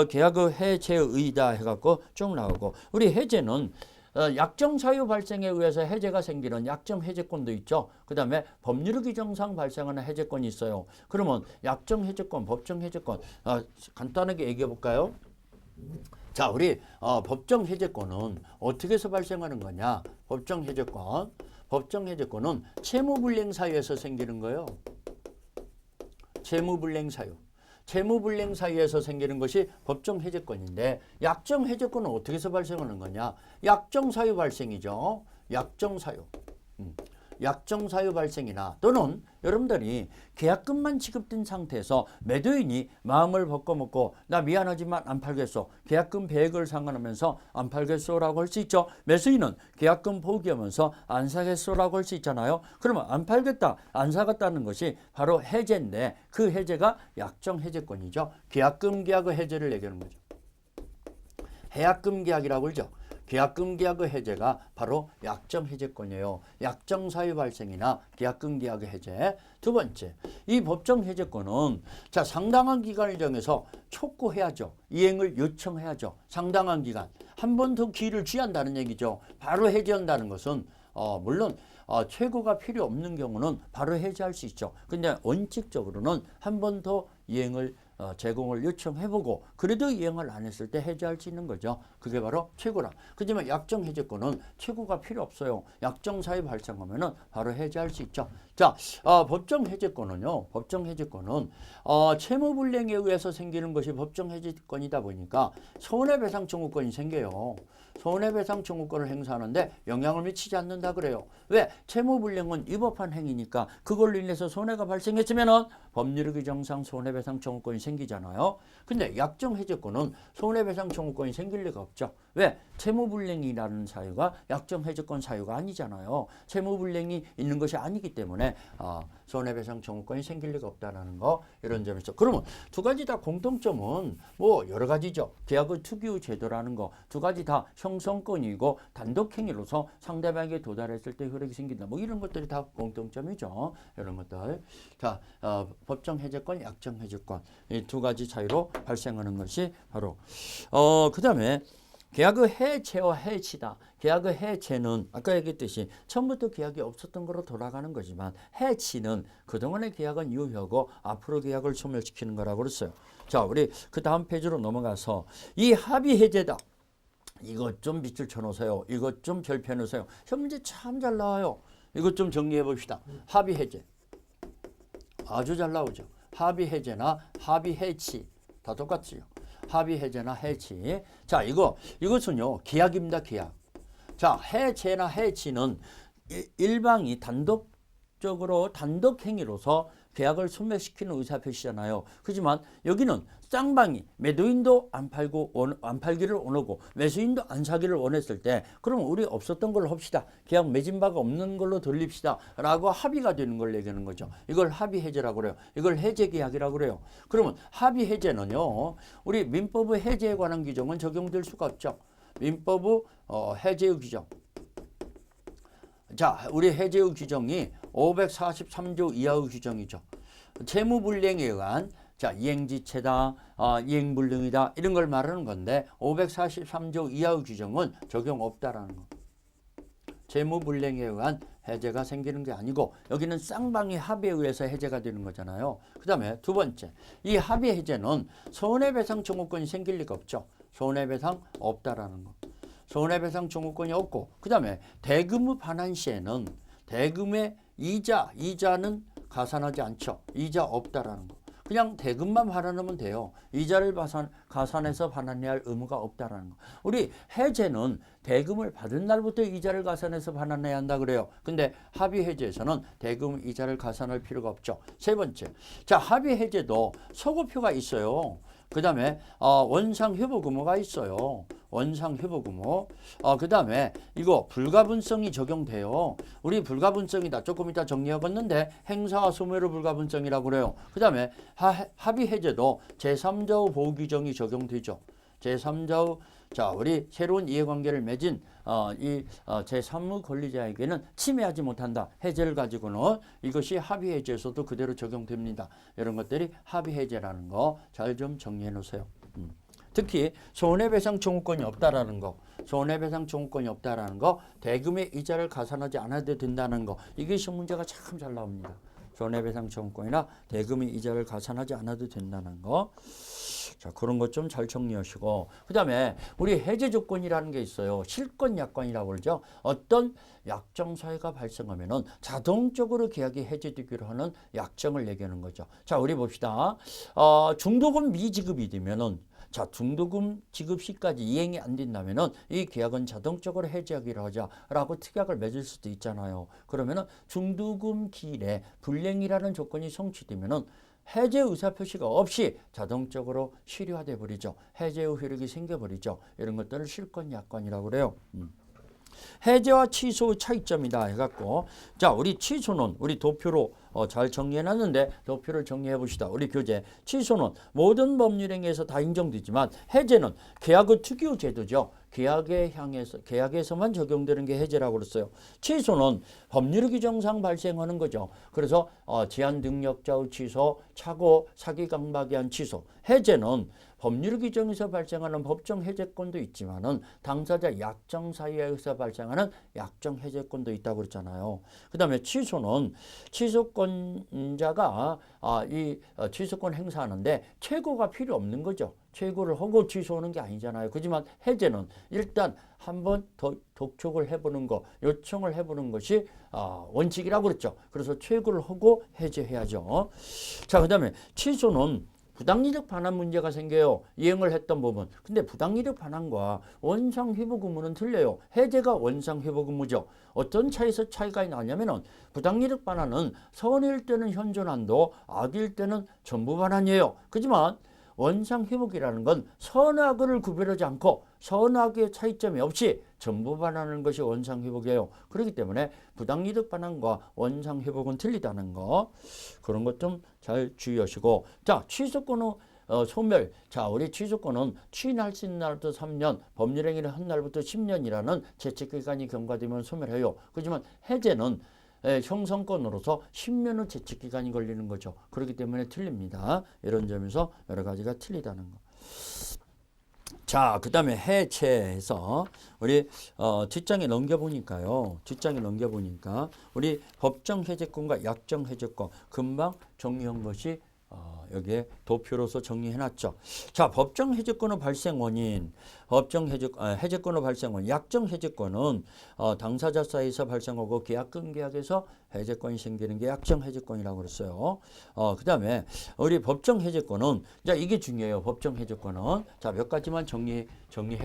계약의 해체의 의의다 해갖고 쭉 나오고 우리 해제는 약정 사유 발생에 의해서 해제가 생기는 약정 해제권도 있죠. 그 다음에 법률 규정상 발생하는 해제권이 있어요. 그러면 약정 해제권, 법정 해제권 간단하게 얘기해 볼까요? 자, 우리 법정 해제권은 어떻게 해서 발생하는 거냐? 법정 해제권은 채무불이행 사유에서 생기는 거예요. 채무불이행 사유에서 생기는 것이 법정 해제권인데 약정 해제권은 어떻게 해서 발생하는 거냐? 약정 사유 발생이죠. 약정 사유 발생이나 또는 여러분들이 계약금만 지급된 상태에서 매도인이 마음을 바꿔먹고 나 미안하지만 안 팔겠어. 계약금 배액을 상관하면서 안 팔겠소라고 할 수 있죠. 매수인은 계약금 포기하면서 안 사겠소라고 할 수 있잖아요. 그러면 안 팔겠다, 안 사겠다는 것이 바로 해제인데 그 해제가 약정 해제권이죠. 계약금 계약의 해제를 얘기하는 거죠. 해약금 계약이라고 그러죠. 계약금 계약의 해제가 바로 약정 해제권이에요. 약정 사유 발생이나 계약금 계약의 해제. 두 번째, 이 법정 해제권은 자 상당한 기간을 정해서 촉구해야죠. 이행을 요청해야죠. 상당한 기간. 한 번 더 기회를 취한다는 얘기죠. 바로 해제한다는 것은 물론 최고가 필요 없는 경우는 바로 해제할 수 있죠. 근데 원칙적으로는 한 번 더 이행을 제공을 요청해보고 그래도 이행을 안 했을 때 해제할 수 있는 거죠. 그게 바로 최고라. 그렇지만 약정 해제권은 최고가 필요 없어요. 약정 사유 발생하면은 바로 해제할 수 있죠. 자, 법정 해제권은요. 채무불이행에 의해서 생기는 것이 법정 해제권이다 보니까 손해배상 청구권이 생겨요. 손해배상 청구권을 행사하는데 영향을 미치지 않는다 그래요. 왜? 채무불이행은 위법한 행위니까 그걸로 인해서 손해가 발생했으면은 법률 규정상 손해배상 청구권이 생기잖아요. 근데 약정 해제권은 손해배상 청구권이 생길 리가 없죠. 왜? 채무불이행이라는 사유가 약정 해제권 사유가 아니잖아요. 채무불이행이 있는 것이 아니기 때문에 손해배상 청구권이 생길 리가 없다는 거 이런 점에서 그러면 두 가지 다 공통점은 뭐 여러 가지죠. 계약의 특유 제도라는 거 두 가지 다 형성권이고 단독행위로서 상대방에게 도달했을 때 효력이 생긴다. 뭐 이런 것들이 다 공통점이죠. 이런 것들. 자, 법정 해제권, 약정 해제권 이 두 가지 차이로 발생하는 것이 바로 그 다음에 계약의 해체와 해치다. 계약의 해체는 아까 얘기했듯이 처음부터 계약이 없었던 거로 돌아가는 거지만 해치는 그동안의 계약은 유효하고 앞으로 계약을 소멸시키는 거라고 그랬어요. 자, 우리 그 다음 페이지로 넘어가서 이 합의 해제다. 이것 좀 밑줄 쳐놓으세요. 이것 좀 별표 놓으세요. 현재 참 잘 나와요. 이것 좀 정리해 봅시다. 합의 해제. 아주 잘 나오죠. 합의 해제나 합의 해치 다 똑같지요. 합의 해제나 해치. 자, 이것은요. 계약입니다. 계약. 자, 해제나 해치는 일방이 단독적으로 단독 행위로서 계약을 소멸시키는 의사표시잖아요. 그렇지만 여기는 쌍방이 매도인도 안 팔기를 원하고 매수인도 안 사기를 원했을 때 그러면 우리 없었던 걸로 합시다. 계약 맺은 바가 없는 걸로 돌립시다. 라고 합의가 되는 걸 얘기하는 거죠. 이걸 합의 해제라고 그래요. 이걸 해제 계약이라고 그래요. 그러면 합의 해제는요. 우리 민법의 해제에 관한 규정은 적용될 수가 없죠. 민법의 해제의 규정. 자, 우리 해제의 규정이 543조 이하의 규정이죠. 채무불이행에 의한 이행지체다, 이행불능이다 이런 걸 말하는 건데 543조 이하의 규정은 적용 없다라는 거. 채무불이행에 의한 해제가 생기는 게 아니고 여기는 쌍방의 합의에 의해서 해제가 되는 거잖아요. 그 다음에 두 번째, 이 합의 해제는 손해배상 청구권이 생길 리가 없죠. 손해배상 없다라는 거. 손해배상 청구권이 없고 그 다음에 대금의 반환 시에는 대금의 이자는 가산하지 않죠. 이자 없다라는 거. 그냥 대금만 반환하면 돼요. 이자를 가산해서 반환해야 할 의무가 없다라는 거. 우리 해제는 대금을 받은 날부터 이자를 가산해서 반환해야 한다 그래요. 근데 합의 해제에서는 대금 이자를 가산할 필요가 없죠. 세 번째, 자 합의 해제도 소급표가 있어요. 그 다음에 원상회복 의무가 있어요. 원상회복 의무. 그 다음에 이거 불가분성이 적용돼요. 우리 불가분성이다. 조금 이따 정리하겠는데 행사와 소멸의 불가분성이라고 그래요. 그 다음에 합의 해제도 제3자의 보호 규정이 적용되죠. 제3자의 자, 우리 새로운 이해관계를 맺은 제3의 권리자에게는 침해하지 못한다. 해제를 가지고는 이것이 합의 해제에서도 그대로 적용됩니다. 이런 것들이 합의 해제라는 거 잘 좀 정리해 놓으세요. 특히 손해배상 청구권이 없다라는 거, 손해배상 청구권이 없다라는 거, 대금의 이자를 가산하지 않아도 된다는 거, 이게 시험 문제가 참 잘 나옵니다. 손해배상 청구권이나 대금의 이자를 가산하지 않아도 된다는 거. 자, 그런 것 좀 잘 정리하시고, 그 다음에 우리 해제 조건이라는 게 있어요. 실권 약관이라고 그러죠. 어떤 약정 사유가 발생하면은 자동적으로 계약이 해제되기로 하는 약정을 얘기하는 거죠. 자, 우리 봅시다. 중도금 미지급이 되면은 자, 중도금 지급 시까지 이행이 안 된다면은 이 계약은 자동적으로 해제하기로 하자라고 특약을 맺을 수도 있잖아요. 그러면은 중도금 기일에 불이행이라는 조건이 성취되면은 해제 의사표시가 없이 자동적으로 실효화돼 버리죠. 해제의 효력이 생겨버리죠. 이런 것들을 실권약관이라고 그래요. 해제와 취소의 차이점이다 해갖고 자, 우리 취소는 우리 도표로 잘 정리해놨는데 도표를 정리해 봅시다. 우리 교재 취소는 모든 법률행위에서 다 인정되지만 해제는 계약의 특유 제도죠. 계약에서만 적용되는 게 해제라고 그랬어요. 취소는 법률 규정상 발생하는 거죠. 그래서 제한 능력자의 취소, 착오, 사기 강박에 한 취소. 해제는 법률 규정에서 발생하는 법정 해제권도 있지만은 당사자 약정 사유에 의해서 발생하는 약정 해제권도 있다고 그랬잖아요. 그다음에 취소는 취소권자가 취소권 행사하는데 최고가 필요 없는 거죠. 최고를 하고 취소하는 게 아니잖아요. 그렇지만 해제는 일단 한번 더 독촉을 해보는 거, 요청을 해보는 것이 원칙이라고 그랬죠. 그래서 최고를 하고 해제해야죠. 자, 그 다음에 취소는 부당이득 반환 문제가 생겨요. 이행을 했던 부분. 근데 부당이득 반환과 원상회복 의무는 틀려요. 해제가 원상회복 의무죠. 어떤 차이가 나냐면은 부당이득 반환은 선일 때는 현존한도 악일 때는 전부 반환이에요. 그렇지만 원상회복이라는 건 선악을 구별하지 않고 선악의 차이점이 없이 전부 반환하는 것이 원상회복이에요. 그렇기 때문에 부당이득 반환과 원상회복은 틀리다는 거. 그런 것 좀 잘 주의하시고. 자, 취소권의 소멸. 자, 우리 취소권은 취인할 수 있는 날부터 3년, 법률행위를 한 날부터 10년이라는 제책기간이 경과되면 소멸해요. 그렇지만 해제는 형성권으로서 10년의 제책기간이 걸리는 거죠. 그렇기 때문에 틀립니다. 이런 점에서 여러 가지가 틀리다는 거. 자, 그 다음에 해체해서 우리 뒷장에 넘겨보니까요. 뒷장에 넘겨보니까 우리 법정 해제권과 약정 해제권 금방 정리한 것이 여기에 도표로서 정리해놨죠. 자, 법정 해제권의 발생 원인, 해제권의 발생 원인, 약정 해제권은 당사자 사이에서 발생하고 계약금 계약에서 해제권이 생기는 게 약정 해제권이라고 그랬어요. 그 다음에 우리 법정 해제권은 자, 이게 중요해요. 법정 해제권은 자, 몇 가지만 정리해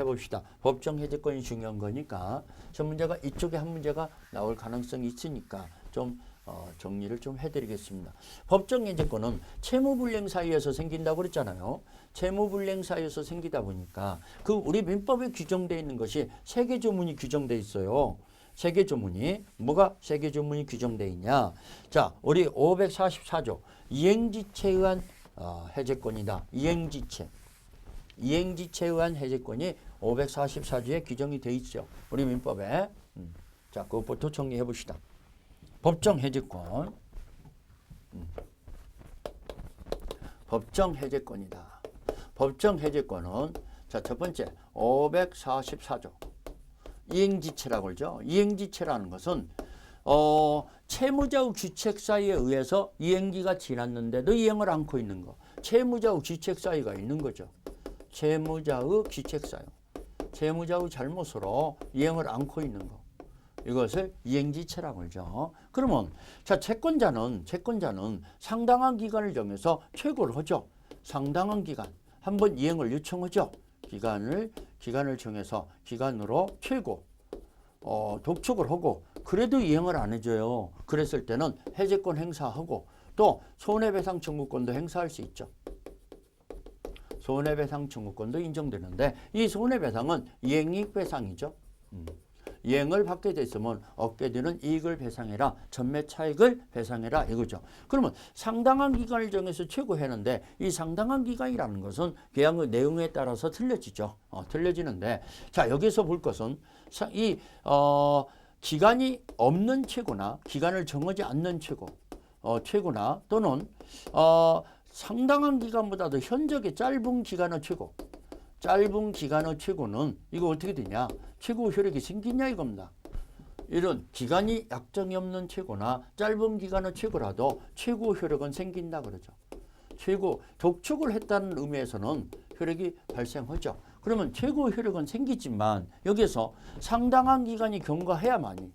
봅시다. 법정 해제권이 중요한 거니까 저 문제가 이쪽에 한 문제가 나올 가능성이 있으니까 좀 정리를 좀 해드리겠습니다. 법정 해제권은 채무불이행 사유에서 생긴다고 그랬잖아요. 채무불이행 사유에서 생기다 보니까 그 우리 민법에 규정되어 있는 것이 세계조문이 규정되어 있어요. 세계조문이 뭐가 세계조문이 규정되어 있냐? 자, 우리 544조 이행지체에 의한 해제권이다. 이행지체에 의한 해제권이 544조에 규정이 되어 있죠. 우리 민법에. 자, 그것부터 정리해 봅시다. 법정 해제권. 법정 해제권이다. 법정 해제권은 자, 첫 번째 544조 이행지체라고 그러죠. 이행지체라는 것은 채무자의 귀책 사유에 의해서 이행기가 지났는데도 이행을 않고 있는 거. 채무자의 귀책 사유가 있는 거죠. 채무자의 귀책 사유. 채무자의 잘못으로 이행을 않고 있는 거. 이것을 이행지체라고 하죠. 그러면 자, 채권자는 상당한 기간을 정해서 최고를 하죠. 상당한 기간. 한번 이행을 요청하죠. 기간을 정해서 기간으로 최고 독촉을 하고 그래도 이행을 안 해줘요. 그랬을 때는 해제권 행사하고 또 손해배상 청구권도 행사할 수 있죠. 손해배상 청구권도 인정되는데 이 손해배상은 이행이익배상이죠. 이행을 받게 됐으면 얻게 되는 이익을 배상해라. 전매 차익을 배상해라 이거죠. 그러면 상당한 기간을 정해서 최고했는데 이 상당한 기간이라는 것은 계약의 내용에 따라서 틀려지죠. 틀려지는데 자 여기서 볼 것은 기간이 없는 최고나 기간을 정하지 않는 최고나 또는 상당한 기간보다도 현저하게 짧은 기간의 최고. 짧은 기간의 최고는 이거 어떻게 되냐? 최고 효력이 생기냐 이겁니다. 이런 기간이 약정이 없는 최고나 짧은 기간의 최고라도 최고 효력은 생긴다 그러죠. 최고 독촉을 했다는 의미에서는 효력이 발생하죠. 그러면 최고 효력은 생기지만 여기서 상당한 기간이 경과해야만이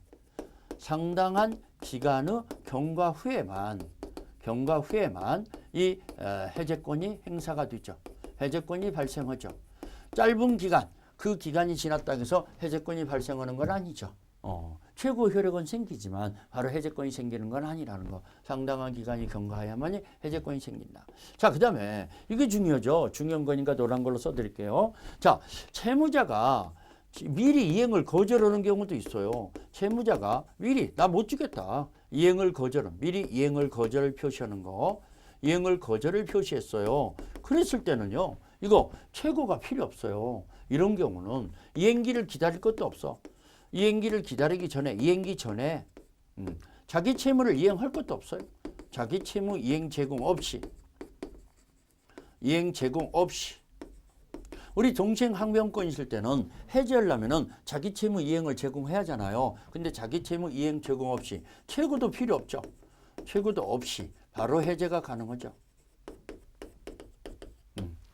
상당한 기간의 경과 후에만 이 해제권이 행사가 되죠. 해제권이 발생하죠. 짧은 기간, 그 기간이 지났다고 해서 해제권이 발생하는 건 아니죠. 최고 효력은 생기지만 바로 해제권이 생기는 건 아니라는 거. 상당한 기간이 경과해야만이 해제권이 생긴다. 자, 그 다음에 이게 중요하죠. 중요한 거니까 노란 걸로 써드릴게요. 자, 채무자가 미리 이행을 거절하는 경우도 있어요. 채무자가 미리 나 못 주겠다. 미리 이행을 거절을 표시하는 거. 이행을 거절을 표시했어요. 그랬을 때는요. 이거 최고가 필요 없어요. 이런 경우는 이행기를 기다릴 것도 없어. 이행기를 기다리기 전에 이행기 전에 자기 채무를 이행할 것도 없어요. 자기 채무 이행 제공 없이 우리 동생 항변권 있을 때는 해제하려면은 자기 채무 이행을 제공해야 하잖아요. 근데 자기 채무 이행 제공 없이 최고도 필요 없죠. 최고도 없이 바로 해제가 가능하죠.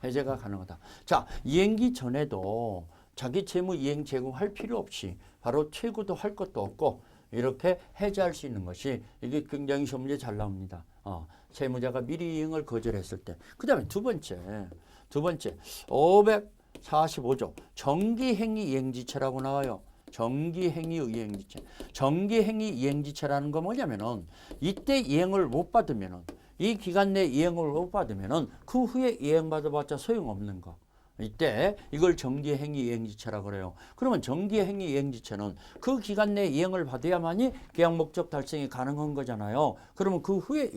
해제가 가능하다. 자, 이행기 전에도 자기 채무 이행 제공할 필요 없이 바로 최고도 할 것도 없고 이렇게 해제할 수 있는 것이 이게 굉장히 시험 문제 잘 나옵니다. 채무자가 미리 이행을 거절했을 때. 그 다음에 두 번째 545조 정기행위 이행지체라고 나와요. 정기행위 이행지체. 정기행위 이행지체라는 건 뭐냐면은 이때 이행을 못 받으면은 이 기간 내 이행을 못 받으면은 그 후에 이행받아봤자 소용없는 거. 이때 이걸 정기행위 이행지체라고 그래요. 그러면 정기행위 이행지체는 그 기간 내 이행을 받아야만이 계약 목적 달성이 가능한 거잖아요. 그러면 그 후에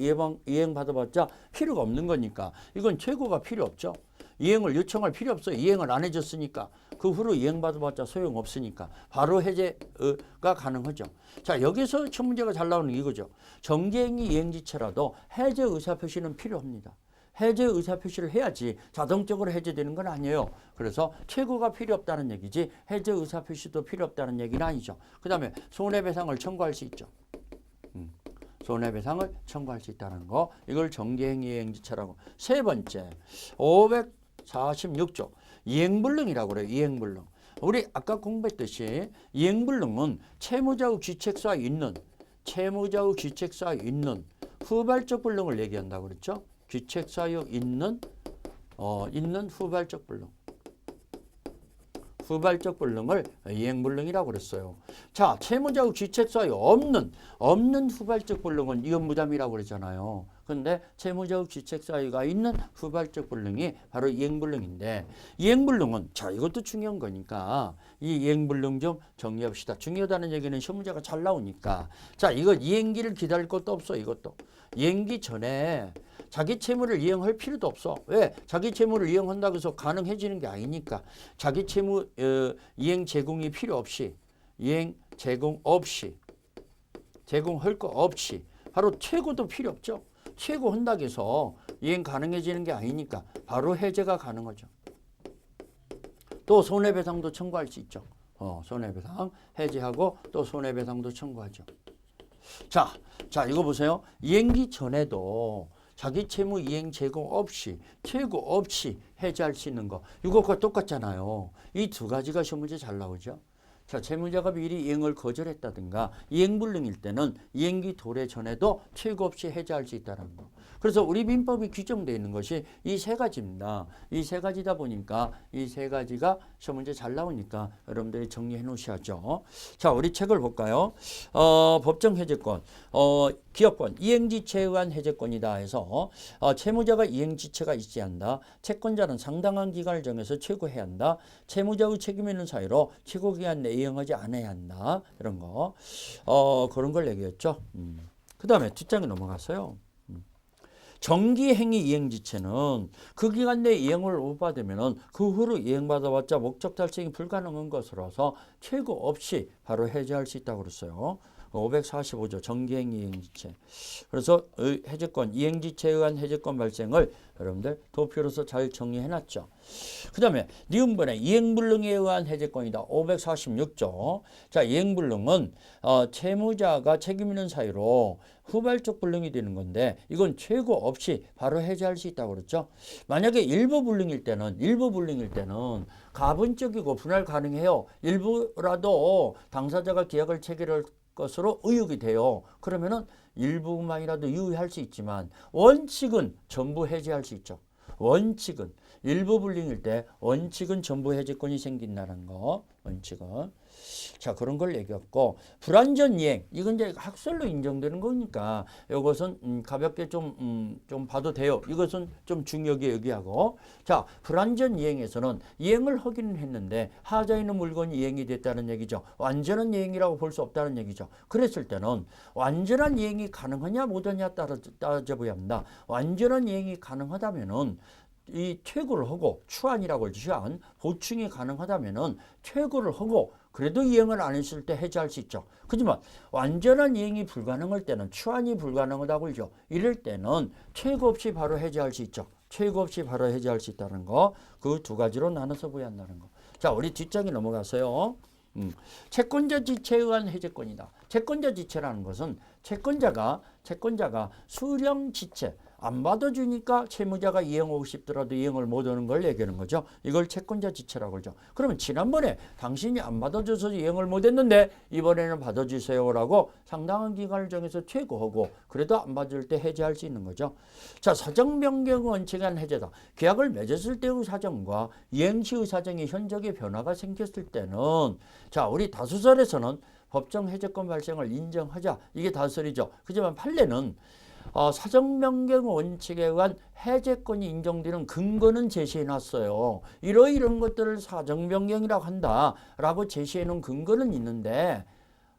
이행받아봤자 필요가 없는 거니까 이건 최고가 필요 없죠. 이행을 요청할 필요 없어요. 이행을 안 해줬으니까. 그 후로 이행받아봤자 소용없으니까 바로 해제가 가능하죠. 자, 여기서 첫 문제가 잘 나오는 이거죠. 정기행위 이행지체라도 해제 의사표시는 필요합니다. 해제 의사표시를 해야지 자동적으로 해제되는 건 아니에요. 그래서 최고가 필요 없다는 얘기지 해제 의사표시도 필요 없다는 얘기는 아니죠. 그 다음에 손해배상을 청구할 수 있죠. 손해배상을 청구할 수 있다는 거. 이걸 정기행위 이행지체라고. 세 번째 546조 이행불능이라고 그래요. 이행불능. 우리 아까 공부했듯이 이행불능은 채무자의 귀책사에 있는 후발적 불능을 얘기한다고 그랬죠. 귀책사유 있는 후발적 불능을 이행불능이라고 그랬어요. 자, 채무자의 귀책사유 없는 후발적 불능은 이혼무담이라고 그랬잖아요. 그런데 채무자의 귀책사유가 있는 후발적 불능이 바로 이행불능인데 이행불능은 자 이것도 중요한 거니까 이 이행불능 좀 정리합시다. 중요하다는 얘기는 시험 문제가 잘 나오니까 자 이거 이행기를 기다릴 것도 없어. 이것도 이행기 전에 자기 채무를 이행할 필요도 없어. 왜? 자기 채무를 이행한다고 해서 가능해지는 게 아니니까 자기 채무 이행 제공이 필요 없이 제공할 거 없이 바로 최고도 필요 없죠. 최고 한다고 해서 이행 가능해지는 게 아니니까 바로 해제가 가능하죠. 또 손해배상도 청구할 수 있죠. 손해배상 해제하고 또 손해배상도 청구하죠. 자 이거 보세요. 이행기 전에도 자기 채무 이행 제공 없이 최고 없이 해제할 수 있는 거 이것과 똑같잖아요. 이 두 가지가 시험 문제 잘 나오죠. 자, 채무자가 미리 이행을 거절했다든가 이행불능일 때는 이행기 도래 전에도 최고 없이 해제할 수 있다는 거. 그래서 우리 민법이 규정되어 있는 것이 이 세 가지입니다. 이 세 가지다 보니까 이 세 가지가 시험 문제 잘 나오니까 여러분들이 정리해 놓으셔야죠. 자, 우리 책을 볼까요? 법정 해제권, 기업권, 이행지체에 의한 해제권이다 해서 채무자가 이행지체가 있지 않다. 채권자는 상당한 기간을 정해서 최고해야 한다. 채무자의 책임 있는 사유로 최고 기간 내에 이행하지 않아야 한다. 이런 거 그런 걸 얘기했죠. 그 다음에 뒷장에 넘어갔어요. 정기행위 이행지체는 그 기간 내에 이행을 못 받으면 그 후로 이행받아봤자 목적 달성이 불가능한 것으로서 최고 없이 바로 해제할 수 있다고 그랬어요. 545조 정기행위 이행지체. 그래서 해제권, 이행지체에 의한 해제권 발생을 여러분들 도표로서 잘 정리해놨죠. 그 다음에 니은번에 이행불능에 의한 해제권이다. 546조. 자, 이행불능은 채무자가 책임 있는 사유로 후발적 불능이 되는 건데 이건 최고 없이 바로 해제할 수 있다고 그랬죠. 만약에 일부 불능일 때는 가분적이고 분할 가능해요. 일부라도 당사자가 계약을 체결할 것으로 의혹이 돼요. 그러면은 일부만이라도 유의할 수 있지만 원칙은 전부 해제할 수 있죠. 원칙은 일부 불능일 때 원칙은 전부 해제권이 생긴다는 거. 원칙은. 자, 그런 걸 얘기했고 불완전 이행 이건 이제 학설로 인정되는 거니까 이것은 가볍게 좀 봐도 돼요. 이것은 좀 중요하게 여기하고 자, 불완전 이행에서는 이행을 하기는 했는데 하자 있는 물건이 이행이 됐다는 얘기죠. 완전한 이행이라고 볼 수 없다는 얘기죠. 그랬을 때는 완전한 이행이 가능하냐 못하냐 따져봐야 합니다. 완전한 이행이 가능하다면은 이 최고를 하고 추안이라고 추안 보충이 가능하다면은 최고를 하고 그래도 이행을 안 했을 때 해제할 수 있죠. 하지만 완전한 이행이 불가능할 때는 추안이 불가능하다고 그러죠. 이럴 때는 최고 없이 바로 해제할 수 있죠. 최고 없이 바로 해제할 수 있다는 거. 그 두 가지로 나눠서 보야 한다는 거. 자, 우리 뒷장에 넘어가서요. 채권자 지체에 의한 해제권이다. 채권자 지체라는 것은 채권자가 수령 지체 안 받아주니까 채무자가 이행하고 싶더라도 이행을 못하는 걸 얘기하는 거죠. 이걸 채권자 지체라고 그러죠. 그러면 지난번에 당신이 안 받아줘서 이행을 못했는데 이번에는 받아주세요라고 상당한 기간을 정해서 최고하고 그래도 안 받을 때 해제할 수 있는 거죠. 자, 사정 변경 원칙에 의한 해제다. 계약을 맺었을 때의 사정과 이행 시의 사정이 현저하게 변화가 생겼을 때는 자, 우리 다수설에서는 법정 해제권 발생을 인정하자. 이게 다수설이죠. 하지만 판례는 사정 변경 원칙에 의한 해제권이 인정되는 근거는 제시해 놨어요. 이런 것들을 사정 변경이라고 한다라고 제시해 놓은 근거는 있는데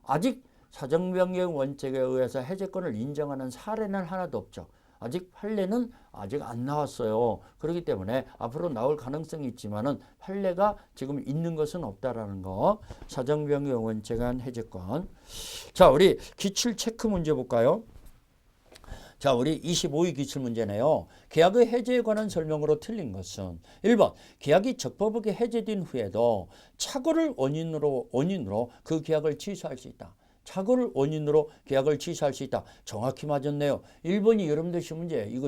아직 사정 변경 원칙에 의해서 해제권을 인정하는 사례는 하나도 없죠. 아직 판례는 아직 안 나왔어요. 그렇기 때문에 앞으로 나올 가능성이 있지만은 판례가 지금 있는 것은 없다라는 거. 사정 변경 원칙에 의한 해제권. 자, 우리 기출 체크 문제 볼까요? 자, 우리 25위 기출문제네요. 계약의 해제에 관한 설명으로 틀린 것은 1번 계약이 적법하게 해제된 후에도 착오를 원인으로 그 계약을 취소할 수 있다. 착오를 원인으로 계약을 취소할 수 있다. 정확히 맞았네요. 1번이 여러분들 시험 문제 이거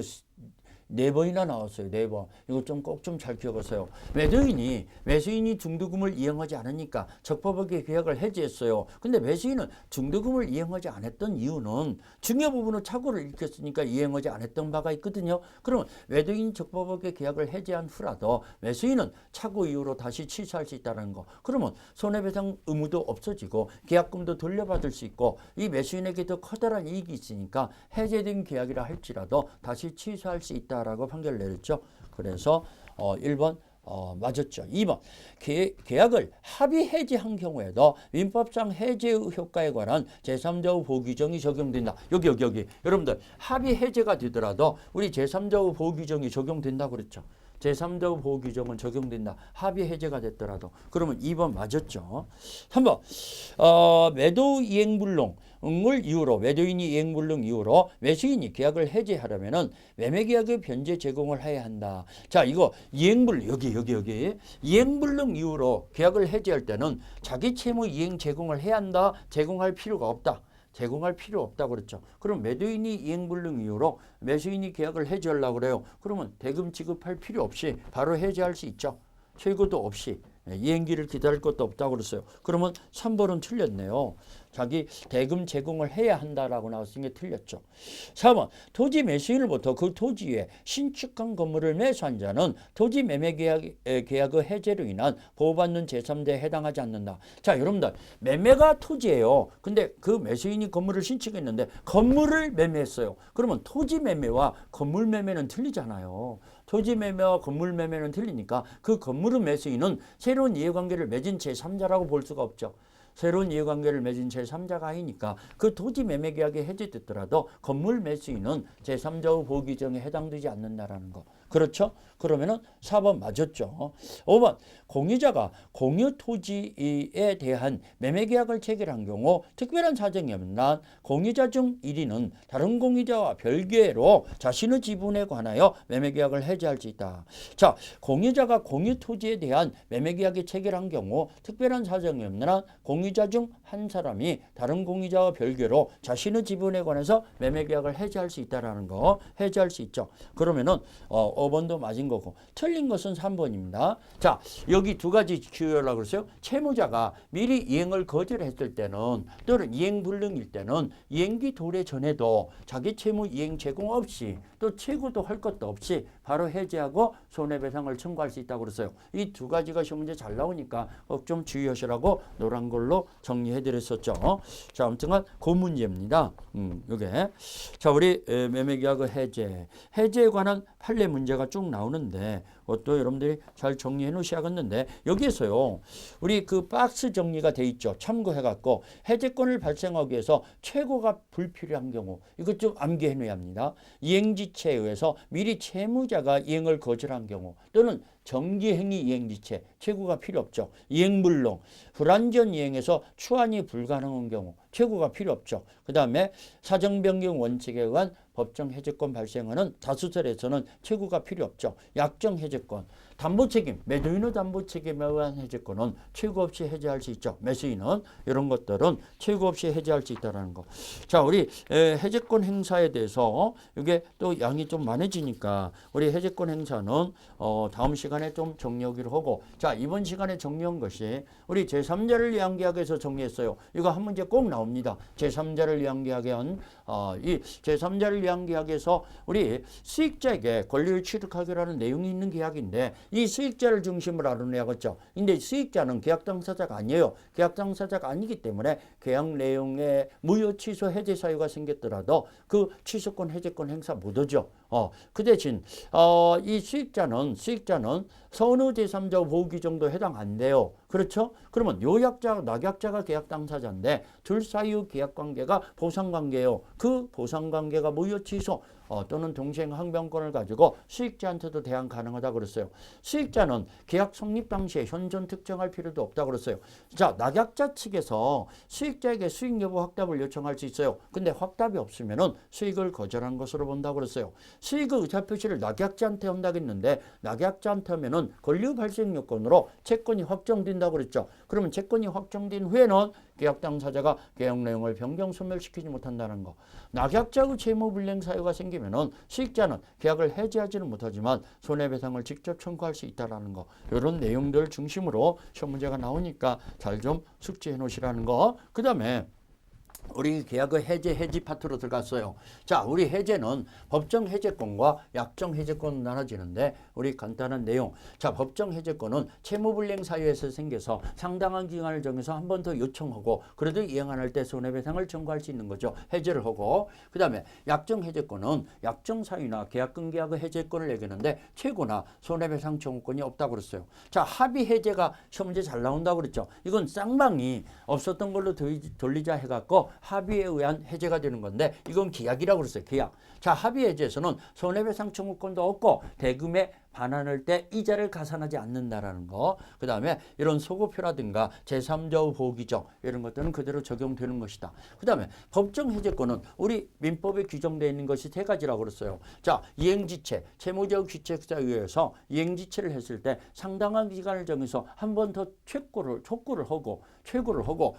4번이나 나왔어요. 4번. 이거 좀 꼭 좀 잘 기억하세요. 매수인이 중도금을 이행하지 않으니까 적법하게 계약을 해지했어요. 근데 매수인은 중도금을 이행하지 않았던 이유는 중요 부분은 착오를 일으켰으니까 이행하지 않았던 바가 있거든요. 그러면 매도인이 적법하게 계약을 해지한 후라도 매수인은 착오 이후로 다시 취소할 수 있다는 거. 그러면 손해배상 의무도 없어지고 계약금도 돌려받을 수 있고 이 매수인에게 더 커다란 이익이 있으니까 해제된 계약이라 할지라도 다시 취소할 수 있다. 라고 판결을 내렸죠. 그래서 1번 맞았죠. 2번 계약을 합의 해지한 경우에도 민법상 해제의 효과에 관한 제3자 보호 규정이 적용된다. 여기 여러분들 합의 해제가 되더라도 우리 제3자 보호 규정이 적용된다고 그랬죠. 제3자 보호 규정은 적용된다. 합의 해제가 됐더라도. 그러면 2번 맞았죠. 3번 매도 이행불능을 이유로 매도인이 이행불능 이유로 매수인이 계약을 해제하려면은 매매계약의 변제 제공을 해야 한다. 자, 이거 이행불능 여기 이행불능 이유로 계약을 해제할 때는 자기 채무 이행 제공을 해야 한다. 제공할 필요가 없다. 제공할 필요 없다고 그랬죠. 그럼 매도인이 이행불능 이유로 매수인이 계약을 해지하려고 그래요. 그러면 대금 지급할 필요 없이 바로 해지할 수 있죠. 최고도 없이 이행기를 기다릴 것도 없다고 그랬어요. 그러면 3번은 틀렸네요. 자기 대금 제공을 해야 한다라고 나왔으니 틀렸죠. 4번 토지 매수인으로부터 그 토지에 신축한 건물을 매수한 자는 토지 매매 계약의 해제로 인한 보호받는 제3자에 해당하지 않는다. 자, 여러분들 매매가 토지예요. 근데 그 매수인이 건물을 신축했는데 건물을 매매했어요. 그러면 토지 매매와 건물 매매는 틀리잖아요. 토지 매매와 건물 매매는 틀리니까 그 건물의 매수인은 새로운 이해관계를 맺은 제3자라고 볼 수가 없죠. 새로운 이해관계를 맺은 제3자가 아니니까 그 토지 매매 계약이 해제됐더라도 건물 매수인은 제3자의 보호 규정에 해당되지 않는다라는 거. 그렇죠? 그러면은 4번 맞았죠. 5번 공유자가 공유 토지에 대한 매매 계약을 체결한 경우 특별한 사정이 없는 한 공유자 중 1인은 다른 공유자와 별개로 자신의 지분에 관하여 매매 계약을 해제할 수 있다. 자, 공유자가 공유 토지에 대한 매매 계약이 체결한 경우 특별한 사정이 없는 한 공유자 중 한 사람이 다른 공유자와 별개로 자신의 지분에 관해서 매매 계약을 해제할 수 있다라는 거, 해제할 수 있죠. 그러면은 5번도 맞은 거고 틀린 것은 3번입니다. 자, 여기 두 가지 기회라고 그랬어요. 채무자가 미리 이행을 거절했을 때는 또는 이행 불능일 때는 이행기 도래 전에도 자기 채무 이행 제공 없이 또 최고도 할 것도 없이 바로 해제하고 손해배상을 청구할 수 있다고 그랬어요. 이 두 가지가 시험 문제 잘 나오니까 꼭 좀 주의하시라고 노란 걸로 정리해드렸었죠. 자, 아무튼간 그 문제입니다. 이게 자, 우리 매매계약의 해제에 관한 판례 문제가 쭉 나오는데 그것도 여러분들이 잘 정리해 놓으셔야겠는데 여기에서요 우리 그 박스 정리가 돼 있죠. 참고해 갖고 해제권을 발생하기 위해서 최고가 불필요한 경우 이것 좀 암기해 놓아야 합니다. 이행지체에 의해서 미리 채무자가 이행을 거절한 경우 또는 정기행위 이행지체 최고가 필요 없죠. 이행불능 불완전 이행에서 추환이 불가능한 경우 최고가 필요 없죠. 그 다음에 사정변경 원칙에 의한 법정 해제권 발생하는 다수설에서는 최고가 필요 없죠. 약정 해제권, 담보책임, 매도인의 담보책임에 의한 해제권은 최고 없이 해제할 수 있죠. 매수인은 이런 것들은 최고 없이 해제할 수 있다는 거. 자, 우리 해제권 행사에 대해서 이게 또 양이 좀 많아지니까 우리 해제권 행사는 다음 시간에 좀 정리하기로 하고 자, 이번 시간에 정리한 것이 우리 제3자를 위한 계약에서 정리했어요. 이거 한 문제 꼭 나옵니다. 제3자를 위한 계약은 이 제3자를 위한 계약에서 우리 수익자에게 권리를 취득하기로 하는 내용이 있는 계약인데 이 수익자를 중심으로 알아내야겠죠. 근데 수익자는 계약 당사자가 아니에요. 계약 당사자가 아니기 때문에 계약 내용에 무효 취소 해제 사유가 생겼더라도 그 취소권 해제권 행사 못하죠. 그 대신 이 수익자는 선의 제3자 보호 규정도 해당 안 돼요. 그렇죠? 그러면 요약자, 낙약자가 계약 당사자인데 둘 사이의 계약 관계가 보상 관계예요. 그 보상 관계가 무효 취소 또는 동시행 항변권을 가지고 수익자한테도 대항 가능하다 그랬어요. 수익자는 계약 성립 당시에 현존 특정할 필요도 없다 그랬어요. 자, 낙약자 측에서 수익자에게 수익 여부 확답을 요청할 수 있어요. 근데 확답이 없으면은 수익을 거절한 것으로 본다 그랬어요. 수익의 의사 표시를 낙약자한테 한다겠는데 낙약자한테 하면은 권리 발생 요건으로 채권이 확정된다고 그랬죠. 그러면 채권이 확정된 후에는 계약 당사자가 계약 내용을 변경 소멸시키지 못한다는 거. 낙약자의 채무 불이행 사유가 생기면은 수익자는 계약을 해지하지는 못하지만 손해배상을 직접 청구할 수 있다라는 거. 이런 내용들 중심으로 시험 문제가 나오니까 잘 좀 숙지해 놓으시라는 거. 그다음에 우리 계약의 해지 파트로 들어갔어요. 자, 우리 해제는 법정 해제권과 약정 해제권으로 나눠지는데 우리 간단한 내용. 자, 법정 해제권은 채무불이행 사유에서 생겨서 상당한 기간을 정해서 한 번 더 요청하고 그래도 이행 안 할 때 손해배상을 청구할 수 있는 거죠. 해제를 하고. 그 다음에 약정 해제권은 약정 사유나 계약금 계약의 해제권을 얘기하는데 최고나 손해배상 청구권이 없다고 그랬어요. 자, 합의 해제가 시험 문제 잘 나온다고 그랬죠. 이건 쌍방이 없었던 걸로 돌리자 해갖고 합의에 의한 해제가 되는 건데 이건 계약이라고 그랬어요. 계약. 자, 합의 해제에서는 손해배상 청구권도 없고 대금에 반환할 때 이자를 가산하지 않는다라는 거. 그 다음에 이런 소급표라든가 제3자의 보호규정 이런 것들은 그대로 적용되는 것이다. 그 다음에 법정 해제권은 우리 민법에 규정되어 있는 것이 세 가지라고 그랬어요. 자, 이행지체, 채무자의 귀책사에 의해서 이행지체를 했을 때 상당한 기간을 정해서 한 번 더 촉구를 하고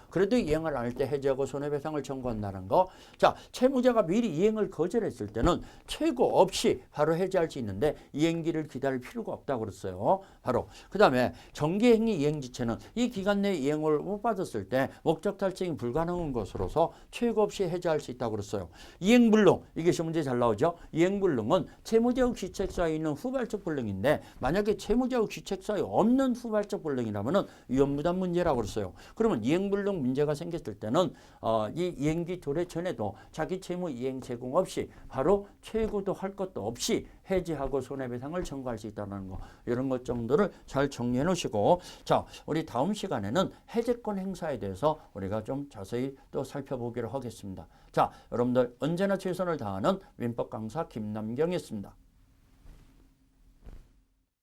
그래도 이행을 안 할 때 해제하고 손해배상을 청구한다는 거. 자, 채무자가 미리 이행을 거절했을 때는 최고 없이 바로 해제할 수 있는데 이행기를 기다리는 해지할 필요가 없다고 그랬어요. 바로 그 다음에 정기행위 이행지체는 이 기간 내에 이행을 못 받았을 때 목적 달성이 불가능한 것으로서 최고 없이 해지할 수 있다고 그랬어요. 이행불능, 이게 시험 문제 잘 나오죠. 이행불능은 채무자의 귀책사에 있는 후발적 불능인데 만약에 채무자의 귀책사에 없는 후발적 불능이라면 위험부담 문제라고 그랬어요. 그러면 이행불능 문제가 생겼을 때는 이 이행기 도래 전에도 자기 채무 이행 제공 없이 바로 최고도 할 것도 없이 해지하고 손해배상을 청구할 수 있다는 거, 이런 것 정도를 잘 정리해 놓으시고, 자, 우리 다음 시간에는 해제권 행사에 대해서 우리가 좀 자세히 또 살펴보기로 하겠습니다. 자, 여러분들 언제나 최선을 다하는 민법 강사 김남경이었습니다.